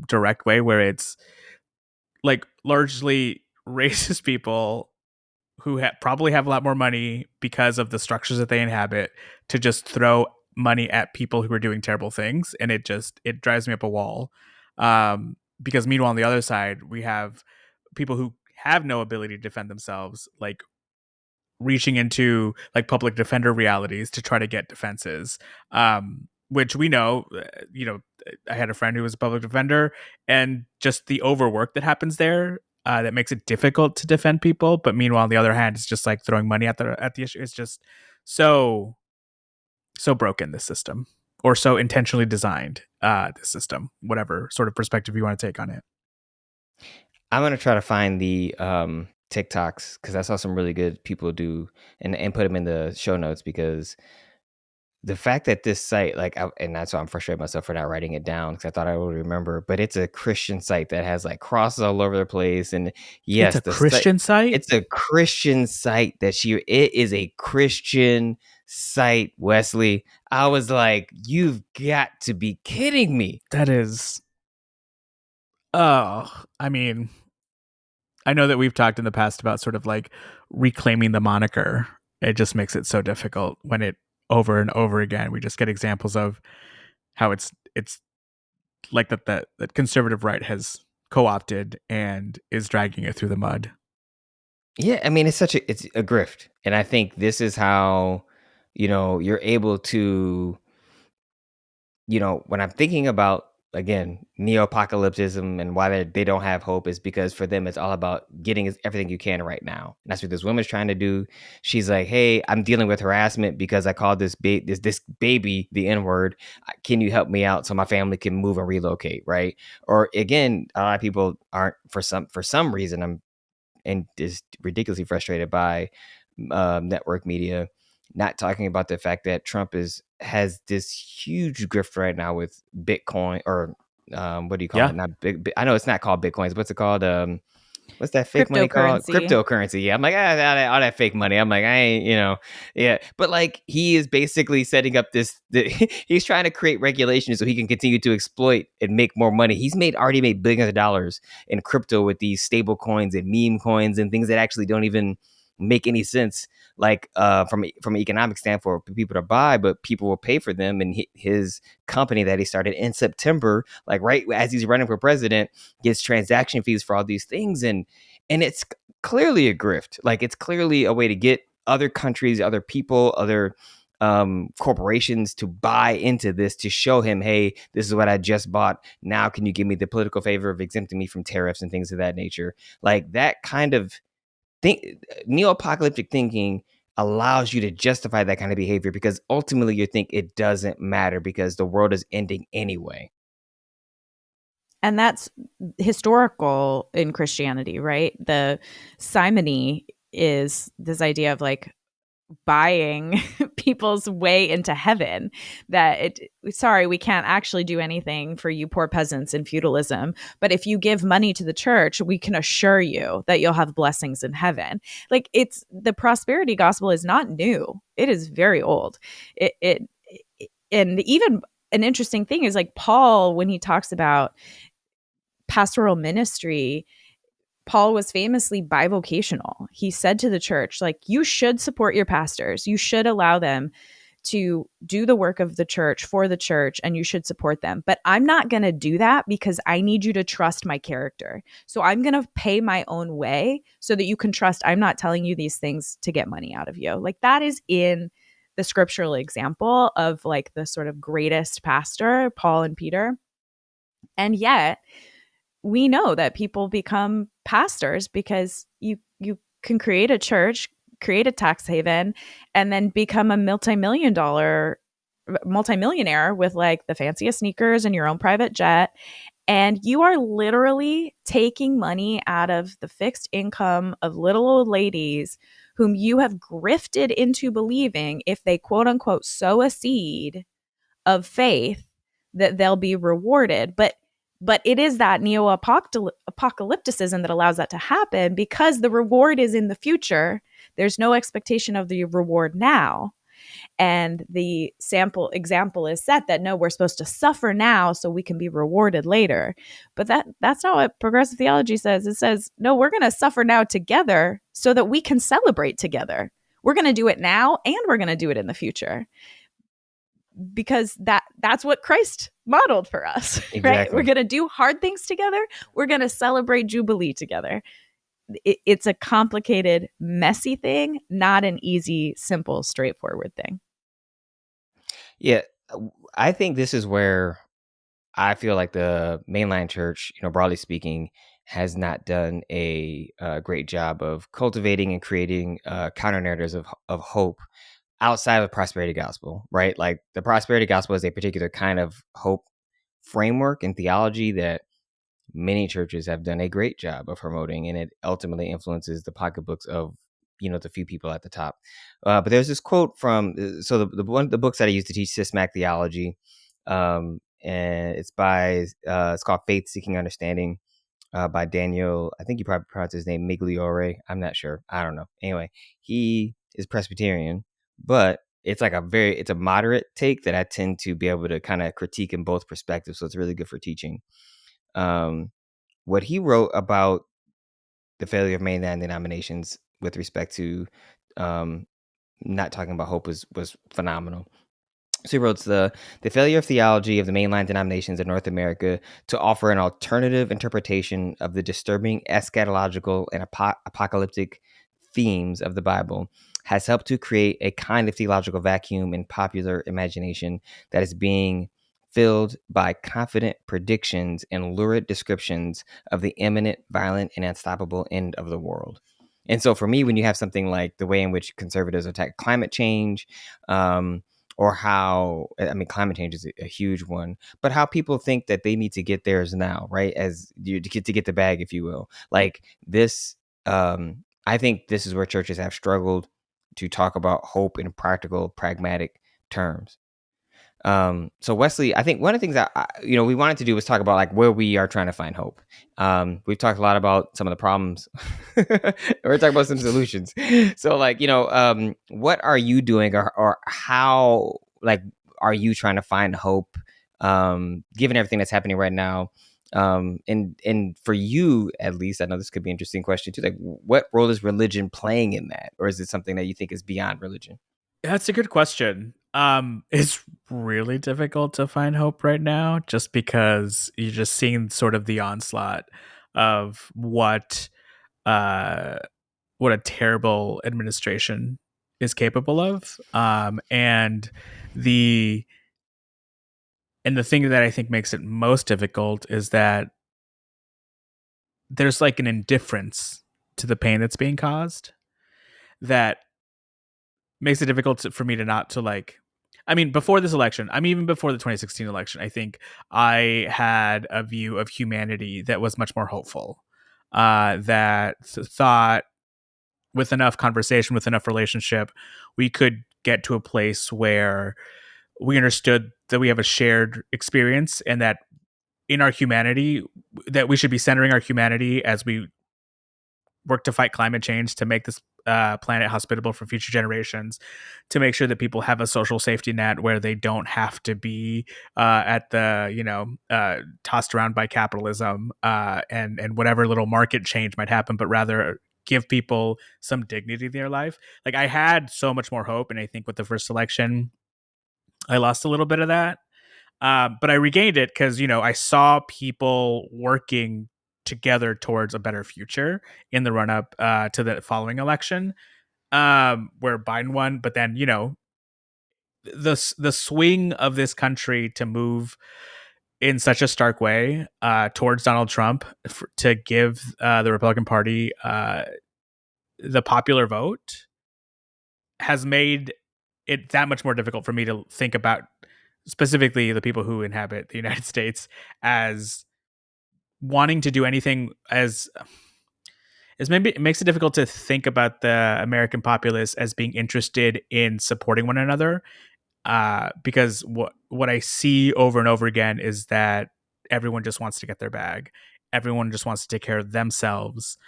direct way, where it's like largely racist people who probably have a lot more money because of the structures that they inhabit to just throw money at people who are doing terrible things. And it drives me up a wall. Because meanwhile, on the other side, we have people who have no ability to defend themselves, like reaching into like public defender realities to try to get defenses, which we know, I had a friend who was a public defender, and just the overwork that happens there that makes it difficult to defend people. But meanwhile, on the other hand, it's just like throwing money at the issue. It's just so broken, this system, or so intentionally designed, this system, whatever sort of perspective you want to take on it.
I'm gonna try to find the TikToks because I saw some really good people do and put them in the show notes because the fact that this site, and that's why I'm frustrated myself for not writing it down because I thought I would remember, but it's a Christian site that has like crosses all over the place. And
It's
yes,
a Christian site.
it's a Christian site it is a Christian site, Wesley. I was like, you've got to be kidding me.
That is, oh, I mean, I know that we've talked in the past about sort of like reclaiming the moniker. It just makes it so difficult when it over and over again we just get examples of how it's like that conservative right has co-opted and is dragging it through the mud.
Yeah, I mean, it's a grift. And I think this is how, you're able to, when I'm thinking about, again, neo-apocalypticism and why they don't have hope is because for them, it's all about getting everything you can right now. And that's what this woman's trying to do. She's like, hey, I'm dealing with harassment because I called this baby the N-word. Can you help me out so my family can move and relocate, right? Or again, a lot of people aren't, for some reason, and is ridiculously frustrated by network media not talking about the fact that Trump has this huge grift right now with Bitcoin or what do you call
Yeah.
it? Not big. I know it's not called Bitcoins. What's it called? What's that fake money called?
Cryptocurrency.
Cryptocurrency. Yeah, I'm like, all that fake money. I'm like, I ain't, yeah. But like, he is basically setting up he's trying to create regulations so he can continue to exploit and make more money. He's already made billions of dollars in crypto with these stable coins and meme coins and things that actually don't even make any sense, like from an economic standpoint for people to buy, but people will pay for them. And his company that he started in September, like right as he's running for president, gets transaction fees for all these things, and it's clearly a grift. Like, it's clearly a way to get other countries, other people, other corporations to buy into this, to show him, hey, this is what I just bought. Now can you give me the political favor of exempting me from tariffs and things of that nature? Like, that kind of neo-apocalyptic thinking allows you to justify that kind of behavior because ultimately you think it doesn't matter because the world is ending anyway.
And that's historical in Christianity, right? The simony is this idea of like buying people's way into heaven, that sorry, we can't actually do anything for you poor peasants in feudalism, but if you give money to the church, we can assure you that you'll have blessings in heaven. Like, it's the prosperity gospel is not new. It is very old. And even an interesting thing is like Paul, when he talks about pastoral ministry, Paul was famously bivocational. He said to the church, like, you should support your pastors. You should allow them to do the work of the church for the church, and you should support them. But I'm not going to do that because I need you to trust my character. So I'm going to pay my own way so that you can trust I'm not telling you these things to get money out of you. Like, that is in the scriptural example of like the sort of greatest pastor, Paul and Peter. And yet, we know that people become pastors because you can create a church, create a tax haven, and then become a multi-millionaire with like the fanciest sneakers and your own private jet. And you are literally taking money out of the fixed income of little old ladies whom you have grifted into believing if they quote unquote sow a seed of faith that they'll be rewarded. But it is that neo-apocalypticism that allows that to happen because the reward is in the future. There's no expectation of the reward now. And the example is set that no, we're supposed to suffer now so we can be rewarded later. But that's not what progressive theology says. It says, no, we're going to suffer now together so that we can celebrate together. We're going to do it now and we're going to do it in the future. Because that's what Christ modeled for us,
Exactly.
Right? We're going to do hard things together. We're going to celebrate Jubilee together. It's a complicated, messy thing, not an easy, simple, straightforward thing.
Yeah, I think this is where I feel like the mainline church, broadly speaking, has not done a great job of cultivating and creating counter narratives of hope outside of the prosperity gospel, right? Like the prosperity gospel is a particular kind of hope framework and theology that many churches have done a great job of promoting, and it ultimately influences the pocketbooks of the few people at the top. But there's this quote from the one of the books that I used to teach systematic theology, and it's called Faith Seeking Understanding by Daniel. I think you probably pronounce his name Migliore. I'm not sure. I don't know. Anyway, he is Presbyterian, but it's like it's a moderate take that I tend to be able to kind of critique in both perspectives. So it's really good for teaching. What he wrote about the failure of mainline denominations with respect to not talking about hope was phenomenal. So he wrote the failure of theology of the mainline denominations in North America to offer an alternative interpretation of the disturbing eschatological and apocalyptic themes of the Bible has helped to create a kind of theological vacuum in popular imagination that is being filled by confident predictions and lurid descriptions of the imminent, violent, and unstoppable end of the world. And so for me, when you have something like the way in which conservatives attack climate change, or how, I mean, climate change is a huge one, but how people think that they need to get theirs now, right? As you to get the bag, if you will. Like this, I think this is where churches have struggled to talk about hope in practical, pragmatic terms. So Wesley, I think one of the things that we wanted to do was talk about like where we are trying to find hope. We've talked a lot about some of the problems. We're talking about some solutions. So like, what are you doing, or how like are you trying to find hope, given everything that's happening right now? And for you, at least, I know this could be an interesting question too. Like, what role is religion playing in that, or is it something that you think is beyond religion?
That's a good question. It's really difficult to find hope right now, just because you're just seeing sort of the onslaught of uh, what a terrible administration is capable of, the and the thing that I think makes it most difficult is that there's like an indifference to the pain that's being caused that makes it difficult for me to not to like. I mean, before this election, even before the 2016 election, I think I had a view of humanity that was much more hopeful, that thought with enough conversation, with enough relationship, we could get to a place where we understood that we have a shared experience, and that in our humanity, that we should be centering our humanity as we work to fight climate change, to make this planet hospitable for future generations, to make sure that people have a social safety net where they don't have to be at the tossed around by capitalism, and whatever little market change might happen, but rather give people some dignity in their life. Like, I had so much more hope, and I think with the first election, I lost a little bit of that. But I regained it because, I saw people working together towards a better future in the run up to the following election, where Biden won. But then, the swing of this country to move in such a stark way towards Donald Trump, to give the Republican Party the popular vote, has made it that much more difficult for me to think about specifically the people who inhabit the United States as wanting to do anything, as maybe it makes it difficult to think about the American populace as being interested in supporting one another, because what I see over and over again is that everyone just wants to get their bag. Everyone just wants to take care of themselves.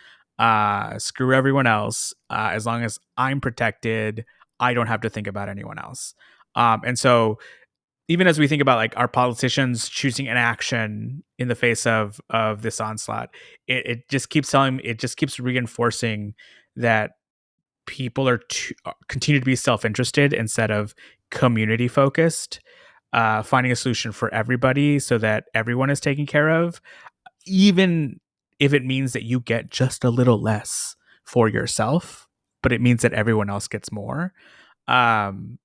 Screw everyone else. As long as I'm protected, I don't have to think about anyone else. And so, even as we think about like our politicians choosing an action in the face of this onslaught, it just keeps it just keeps reinforcing that people continue to be self-interested instead of community focused, finding a solution for everybody so that everyone is taken care of, even if it means that you get just a little less for yourself, but it means that everyone else gets more. um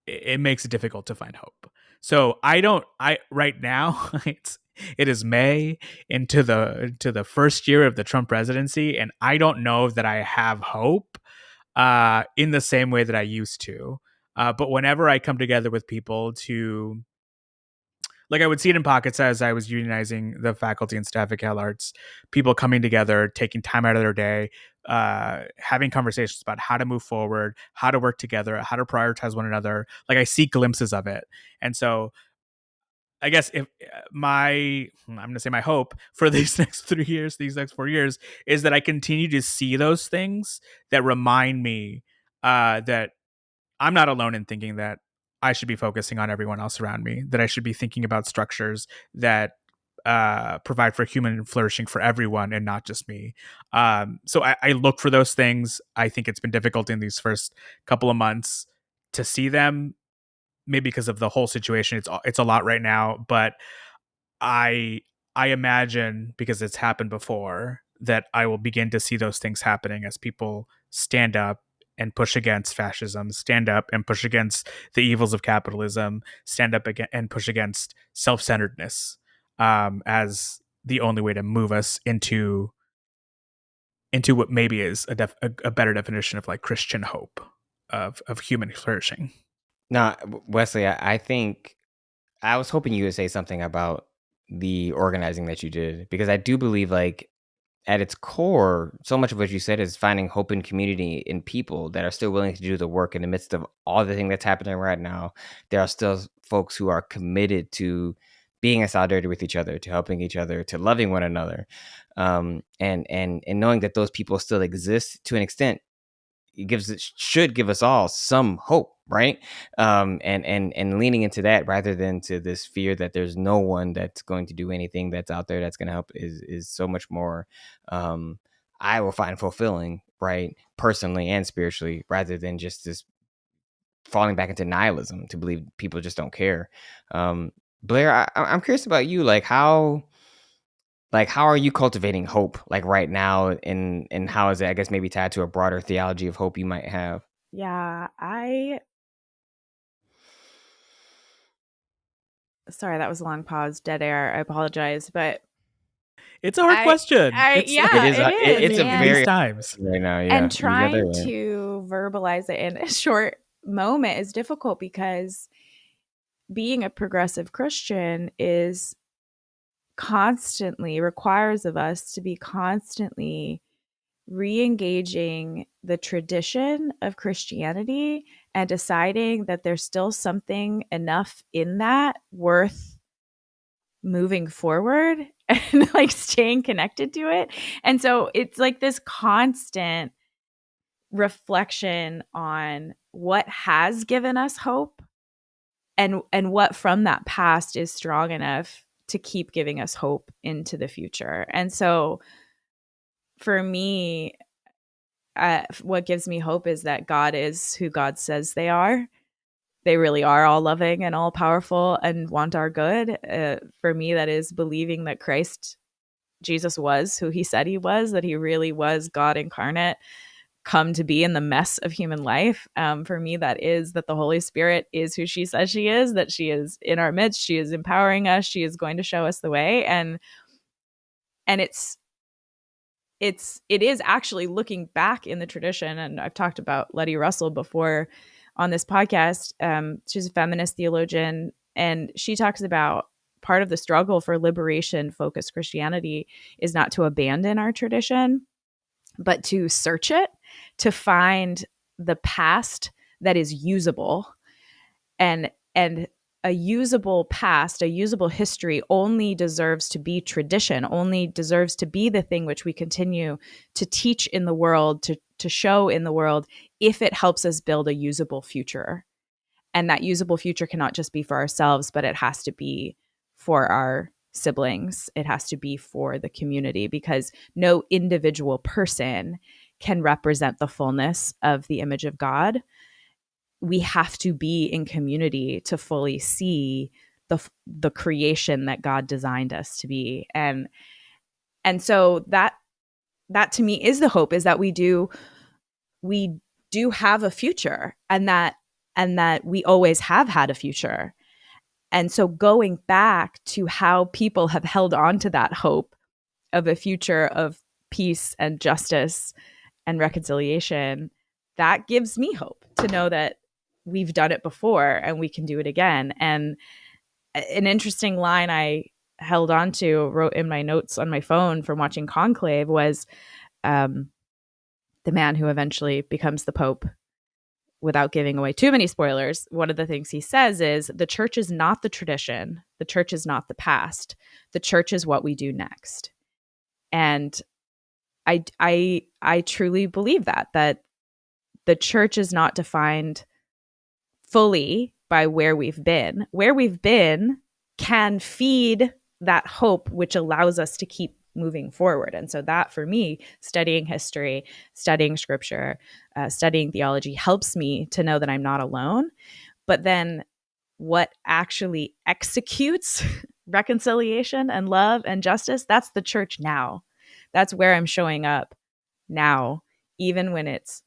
it makes it difficult to find hope. So I don't, I right now, It is May into the first year of the Trump presidency, and I don't know that I have hope in the same way that I used to. But whenever I come together with people to, like, I would see it in pockets as I was unionizing the faculty and staff at Cal Arts, people coming together, taking time out of their day, having conversations about how to move forward, how to work together, how to prioritize one another. Like, I see glimpses of it. And so I guess if I'm going to say my hope for these next 3 years, these next 4 years, is that I continue to see those things that remind me that I'm not alone in thinking that I should be focusing on everyone else around me, that I should be thinking about structures that provide for human flourishing for everyone and not just me. So I look for those things. I think it's been difficult in these first couple of months to see them, maybe because of the whole situation. It's a lot right now, but I I imagine, because it's happened before, that I will begin to see those things happening as people stand up and push against fascism, stand up and push against the evils of capitalism, stand up again and push against self-centeredness, as the only way to move us into what maybe is a better definition of like Christian hope of human flourishing.
Now, Wesley, I think I was hoping you would say something about the organizing that you did, because I do believe, like, at its core, so much of what you said is finding hope in community, in people that are still willing to do the work in the midst of all the thing that's happening right now. There are still folks who are committed to being in solidarity with each other, to helping each other, to loving one another, and knowing that those people still exist to an extent. It should give us all some hope, right? And leaning into that rather than to this fear that there's no one that's going to do anything that's out there that's going to help is so much more, I will find fulfilling, right, personally and spiritually, rather than just this falling back into nihilism to believe people just don't care. Blair, I'm curious about you, like how are you cultivating hope, like, right now, and how is it, I guess, maybe tied to a broader theology of hope you might have?
Yeah, sorry, that was a long pause, dead air. I apologize, but
It's a hard question. It's
It
yeah,
is
it is.
it's a
in these
very
times.
right now, yeah,
And
you got that
trying
right.
to verbalize it in a short moment is difficult, because being a progressive Christian is constantly requires of us to be constantly re-engaging the tradition of Christianity and deciding that there's still something enough in that worth moving forward and like staying connected to it. And so it's like this constant reflection on what has given us hope, and what from that past is strong enough to keep giving us hope into the future. And so for me, what gives me hope is that God is who God says they are. They really are all loving and all powerful and want our good. For me, that is believing that Jesus was who he said he was, that he really was God incarnate, come to be in the mess of human life. For me, that is that the Holy Spirit is who she says she is, that she is in our midst, she is empowering us, she is going to show us the way. And it is actually looking back in the tradition. And I've talked about Letty Russell before on this podcast. She's a feminist theologian, and she talks about part of the struggle for liberation focused Christianity is not to abandon our tradition, but to search it, to find the past that is usable. And a usable past, a usable history only deserves to be tradition, only deserves to be the thing which we continue to teach in the world, to show in the world, if it helps us build a usable future. And that usable future cannot just be for ourselves, but it has to be for our siblings. It has to be for the community, because no individual person can represent the fullness of the image of God. We have to be in community to fully see the creation that God designed us to be. And so that to me is the hope, is that we do have a future, and that we always have had a future. And so going back to how people have held on to that hope of a future of peace and justice and reconciliation, that gives me hope to know that we've done it before and we can do it again. And an interesting line I held on to, wrote in my notes on my phone from watching Conclave, was the man who eventually becomes the Pope. Without giving away too many spoilers, one of the things he says is the church is not the tradition. The church is not the past. The church is what we do next. And I truly believe that the church is not defined fully by where we've been. Where we've been can feed that hope, which allows us to keep moving forward. And so that, for me, studying history, studying scripture, studying theology helps me to know that I'm not alone. But then what actually executes reconciliation and love and justice, that's the church now. That's where I'm showing up now, even when it's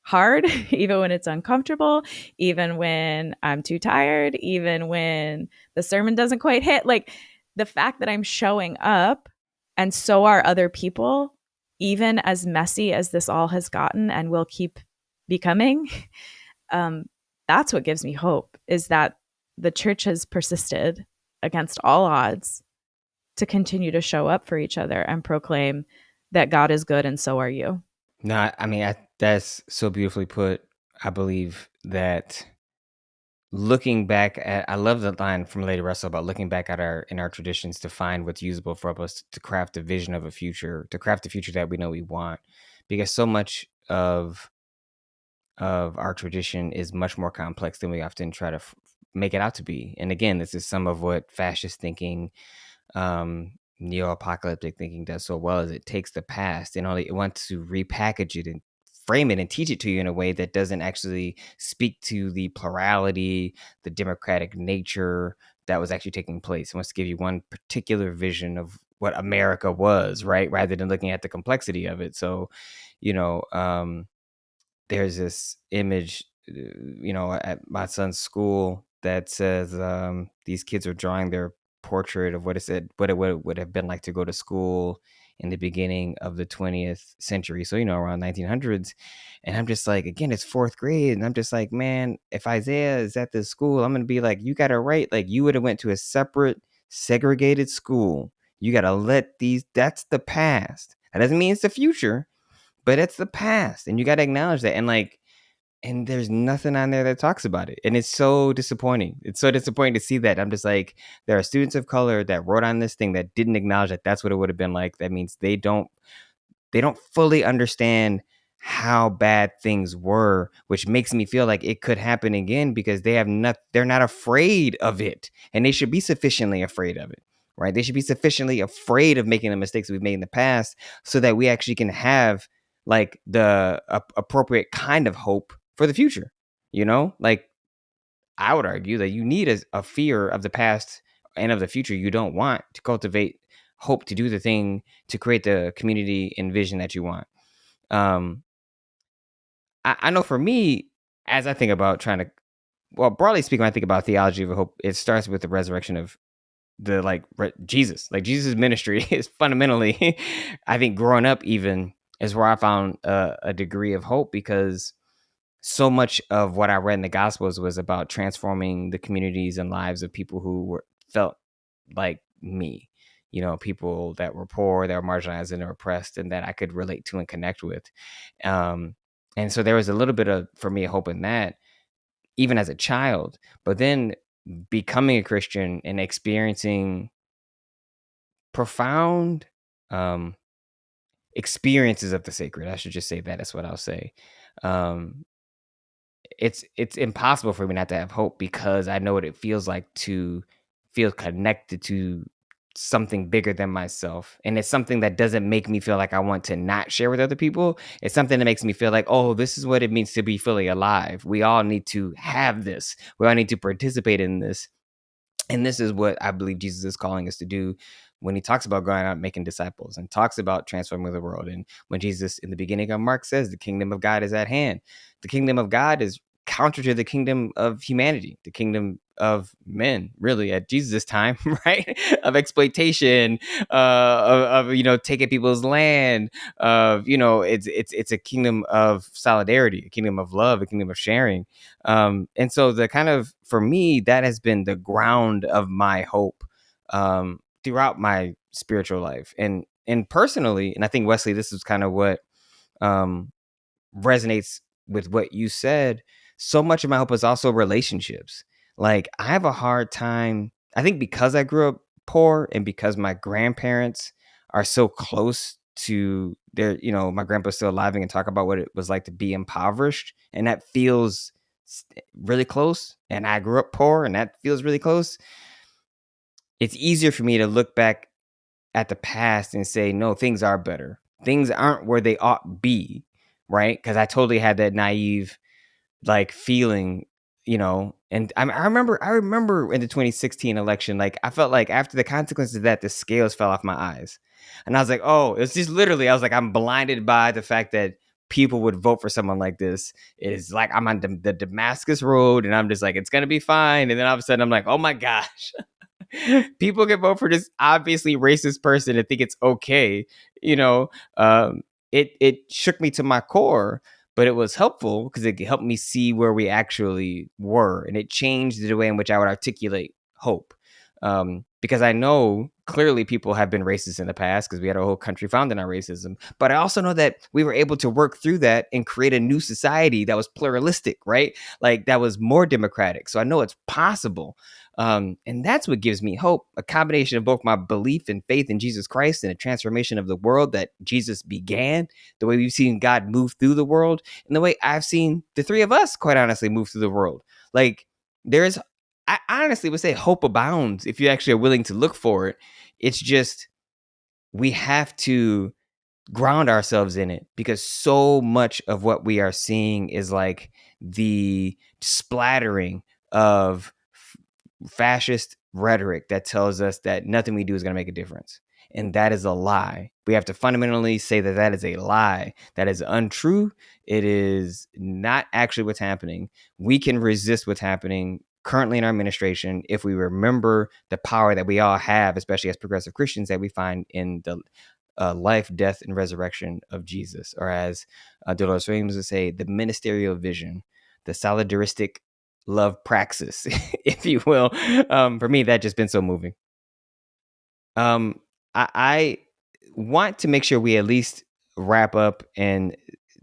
hard, even when it's uncomfortable, even when I'm too tired, even when the sermon doesn't quite hit. Like, the fact that I'm showing up, and so are other people, even as messy as this all has gotten and will keep becoming, that's what gives me hope, is that the church has persisted against all odds to continue to show up for each other and proclaim that God is good and so are you.
No, I mean, that's so beautifully put. I believe that looking back at, I love the line from Lady Russell about looking back at our traditions to find what's usable for us to craft a vision of a future, to craft the future that we know we want, because so much of our tradition is much more complex than we often try to make it out to be. And again, this is some of what fascist thinking, neo-apocalyptic thinking does so well, is it takes the past and it wants to repackage it and frame it and teach it to you in a way that doesn't actually speak to the plurality, the democratic nature that was actually taking place. It wants to give you one particular vision of what America was, right? Rather than looking at the complexity of it. So, you know, there's this image, at my son's school that says these kids are drawing their portrait of what it would have been like to go to school in the beginning of the 20th century. So, around 1900s. And I'm just like, again, it's fourth grade. And I'm just like, man, if Isaiah is at this school, I'm going to be like, you got to write, like you would have went to a separate segregated school. You got to that's the past. That doesn't mean it's the future, but it's the past, and you got to acknowledge that. And there's nothing on there that talks about it. And it's so disappointing. It's so disappointing to see that. I'm just like, there are students of color that wrote on this thing that didn't acknowledge that that's what it would have been like. That means they don't fully understand how bad things were, which makes me feel like it could happen again, because they're not afraid of it, and they should be sufficiently afraid of it, right? They should be sufficiently afraid of making the mistakes we've made in the past, so that we actually can have like the appropriate kind of hope for the future. Like, I would argue that you need a fear of the past and of the future you don't want to cultivate hope to do the thing, to create the community and vision that you want. I know for me, as I think about broadly speaking, when I think about theology of hope, it starts with the resurrection of Jesus. Like, Jesus' ministry is fundamentally, I think, growing up even, is where I found a degree of hope, because so much of what I read in the Gospels was about transforming the communities and lives of people who felt like me, people that were poor, that were marginalized and oppressed, and that I could relate to and connect with. And so there was a little bit of, for me, hope in that, even as a child. But then becoming a Christian and experiencing profound experiences of the sacred. I should just say that. That's what I'll say. It's impossible for me not to have hope, because I know what it feels like to feel connected to something bigger than myself. And it's something that doesn't make me feel like I want to not share with other people. It's something that makes me feel like, oh, this is what it means to be fully alive. We all need to have this. We all need to participate in this. And this is what I believe Jesus is calling us to do when he talks about going out making disciples and talks about transforming the world. And when Jesus in the beginning of Mark says the kingdom of God is at hand, the kingdom of God is counter to the kingdom of humanity, the kingdom of men, really, at Jesus' time, right? Of exploitation, taking people's land, of it's a kingdom of solidarity, a kingdom of love, a kingdom of sharing. And so the kind of, for me, that has been the ground of my hope throughout my spiritual life, and personally. And I think, Wesley, this is kind of what um resonates with what you said. So much of my hope is also relationships. Like, I have a hard time, I think, because I grew up poor and because my grandparents are so close to their, my grandpa's still alive and can talk about what it was like to be impoverished. And that feels really close. And I grew up poor and that feels really close. It's easier for me to look back at the past and say, no, things are better. Things aren't where they ought be, right? Because I totally had that naive like feeling, and I remember in the 2016 election, like I felt like after the consequences of that, the scales fell off my eyes, and I was like, oh, it's just literally, I was like, I'm blinded by the fact that people would vote for someone like this. It's like I'm on the Damascus road, and I'm just like, it's gonna be fine, and then all of a sudden I'm like, oh my gosh. People can vote for this obviously racist person and think it's okay. You know, it shook me to my core, but it was helpful because it helped me see where we actually were, and it changed the way in which I would articulate hope. Because I know clearly people have been racist in the past because we had a whole country founded on racism. But I also know that we were able to work through that and create a new society that was pluralistic, right? Like that was more democratic. So I know it's possible. And that's what gives me hope, a combination of both my belief and faith in Jesus Christ and a transformation of the world that Jesus began, the way we've seen God move through the world, and the way I've seen the three of us, quite honestly, move through the world. Like, there's, I honestly would say hope abounds if you actually are willing to look for it. It's just, we have to ground ourselves in it, because so much of what we are seeing is like the splattering of fascist rhetoric that tells us that nothing we do is going to make a difference. And that is a lie. We have to fundamentally say that that is a lie. That is untrue. It is not actually what's happening. We can resist what's happening currently in our administration if we remember the power that we all have, especially as progressive Christians, that we find in the life, death, and resurrection of Jesus, or as Dolores Williams would say, the ministerial vision, the solidaristic love praxis, if you will. For me, that just been so moving. I want to make sure we at least wrap up and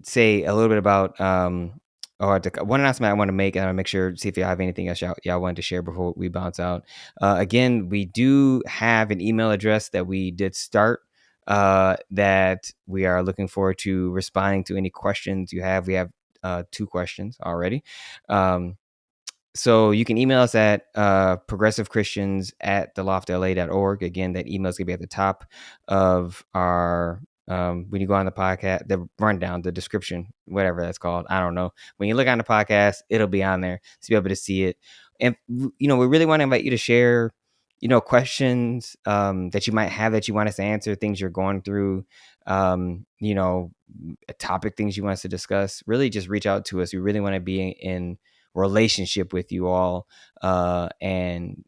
say a little bit about one announcement I want to make, and I'll make sure, see if y'all have anything else y'all wanted to share before we bounce out. Again, we do have an email address that we did start, that we are looking forward to responding to any questions you have. We have 2 questions already. So you can email us at progressivechristians@theloftla.org. Again, that email is going to be at the top of our, when you go on the podcast, the rundown, the description, whatever that's called. I don't know. When you look on the podcast, it'll be on there to be able to see it. And, we really want to invite you to share, questions that you might have that you want us to answer, things you're going through, topic things you want us to discuss. Really just reach out to us. We really want to be in relationship with you all, and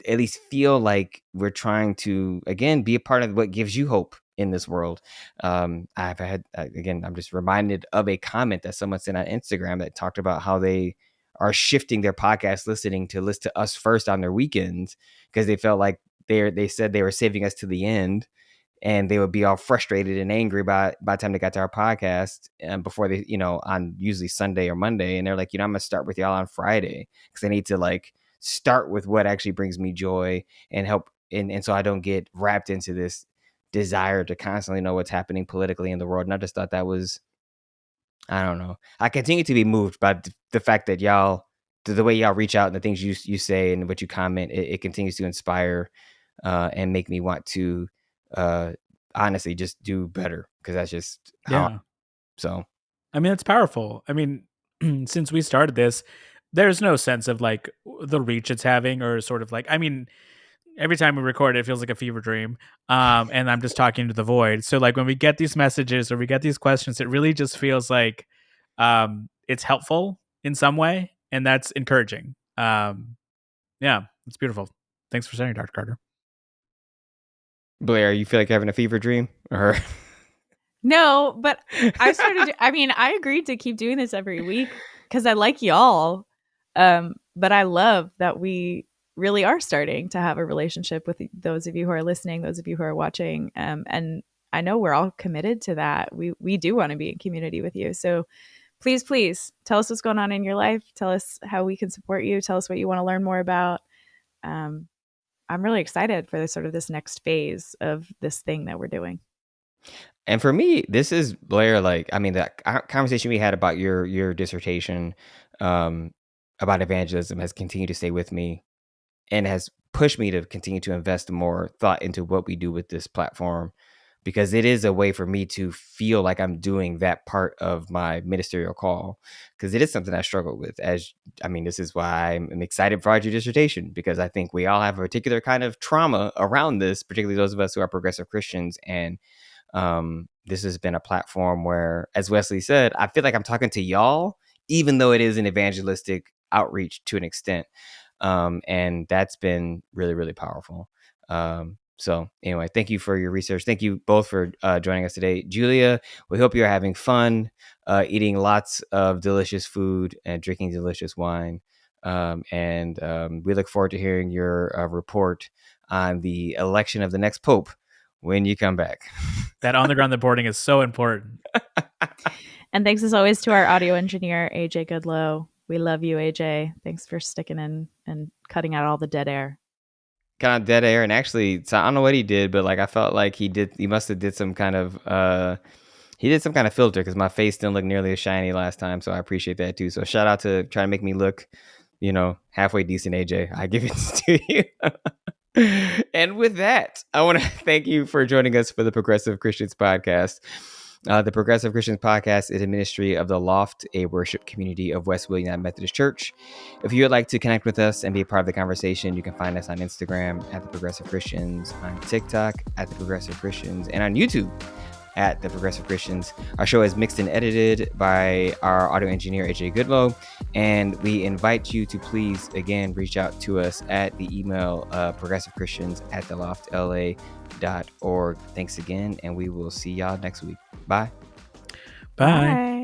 at least feel like we're trying to, again, be a part of what gives you hope in this world. I've had, again, I'm just reminded of a comment that someone sent on Instagram that talked about how they are shifting their podcast listening to listen to us first on their weekends, because they felt like they said they were saving us to the end, and they would be all frustrated and angry by the time they got to our podcast, and before they, on usually Sunday or Monday. And they're like, I'm going to start with y'all on Friday, because I need to like start with what actually brings me joy and help. And so I don't get wrapped into this desire to constantly know what's happening politically in the world. And I just thought that was, I don't know. I continue to be moved by the fact that y'all, the way y'all reach out and the things you say and what you comment, it continues to inspire and make me want to honestly just do better, because that's just how. So
I mean, it's powerful. I mean, since we started this, there's no sense of like the reach it's having, or sort of like, I mean, every time we record it feels like a fever dream, and I'm just talking to the void. So like when we get these messages or we get these questions, it really just feels like it's helpful in some way, and that's encouraging. Yeah, it's beautiful. Thanks for sharing, Dr. Carter.
Blair, you feel like you're having a fever dream? Or
No, but I agreed to keep doing this every week because I like y'all. But I love that we really are starting to have a relationship with those of you who are listening, those of you who are watching. And I know we're all committed to that. We do want to be in community with you. So please tell us what's going on in your life. Tell us how we can support you. Tell us what you want to learn more about. I'm really excited for this next phase of this thing that we're doing.
And for me, this is Blair. Like, I mean, that conversation we had about your dissertation about evangelism has continued to stay with me and has pushed me to continue to invest more thought into what we do with this platform, because it is a way for me to feel like I'm doing that part of my ministerial call, because it is something I struggle with. This is why I'm excited for our dissertation, because I think we all have a particular kind of trauma around this, particularly those of us who are progressive Christians. And this has been a platform where, as Wesley said, I feel like I'm talking to y'all, even though it is an evangelistic outreach to an extent. And that's been really, really powerful. So anyway, thank you for your research. Thank you both for joining us today. Julia, we hope you're having fun, eating lots of delicious food and drinking delicious wine. And we look forward to hearing your report on the election of the next pope when you come back.
That on-the-ground reporting is so important.
And thanks as always to our audio engineer, AJ Goodlow. We love you, AJ. Thanks for sticking in and cutting out all the dead air.
Kind of dead air. And actually, so I don't know what he did, but like I felt like he must have did some kind of filter, because my face didn't look nearly as shiny last time. So I appreciate that too. So shout out to trying to make me look, halfway decent, AJ. I give it to you. And with that, I want to thank you for joining us for the Progressive Christians Podcast. The Progressive Christians Podcast is a ministry of the Loft, a worship community of West William Methodist Church. If you would like to connect with us and be a part of the conversation, you can find us on Instagram at the Progressive Christians, on TikTok at the Progressive Christians, and on YouTube at the Progressive Christians. Our show is mixed and edited by our audio engineer, AJ Goodlow, and we invite you to please, again, reach out to us at the email progressivechristians@theloftla.org. Thanks again, and we will see y'all next week. Bye.
Bye.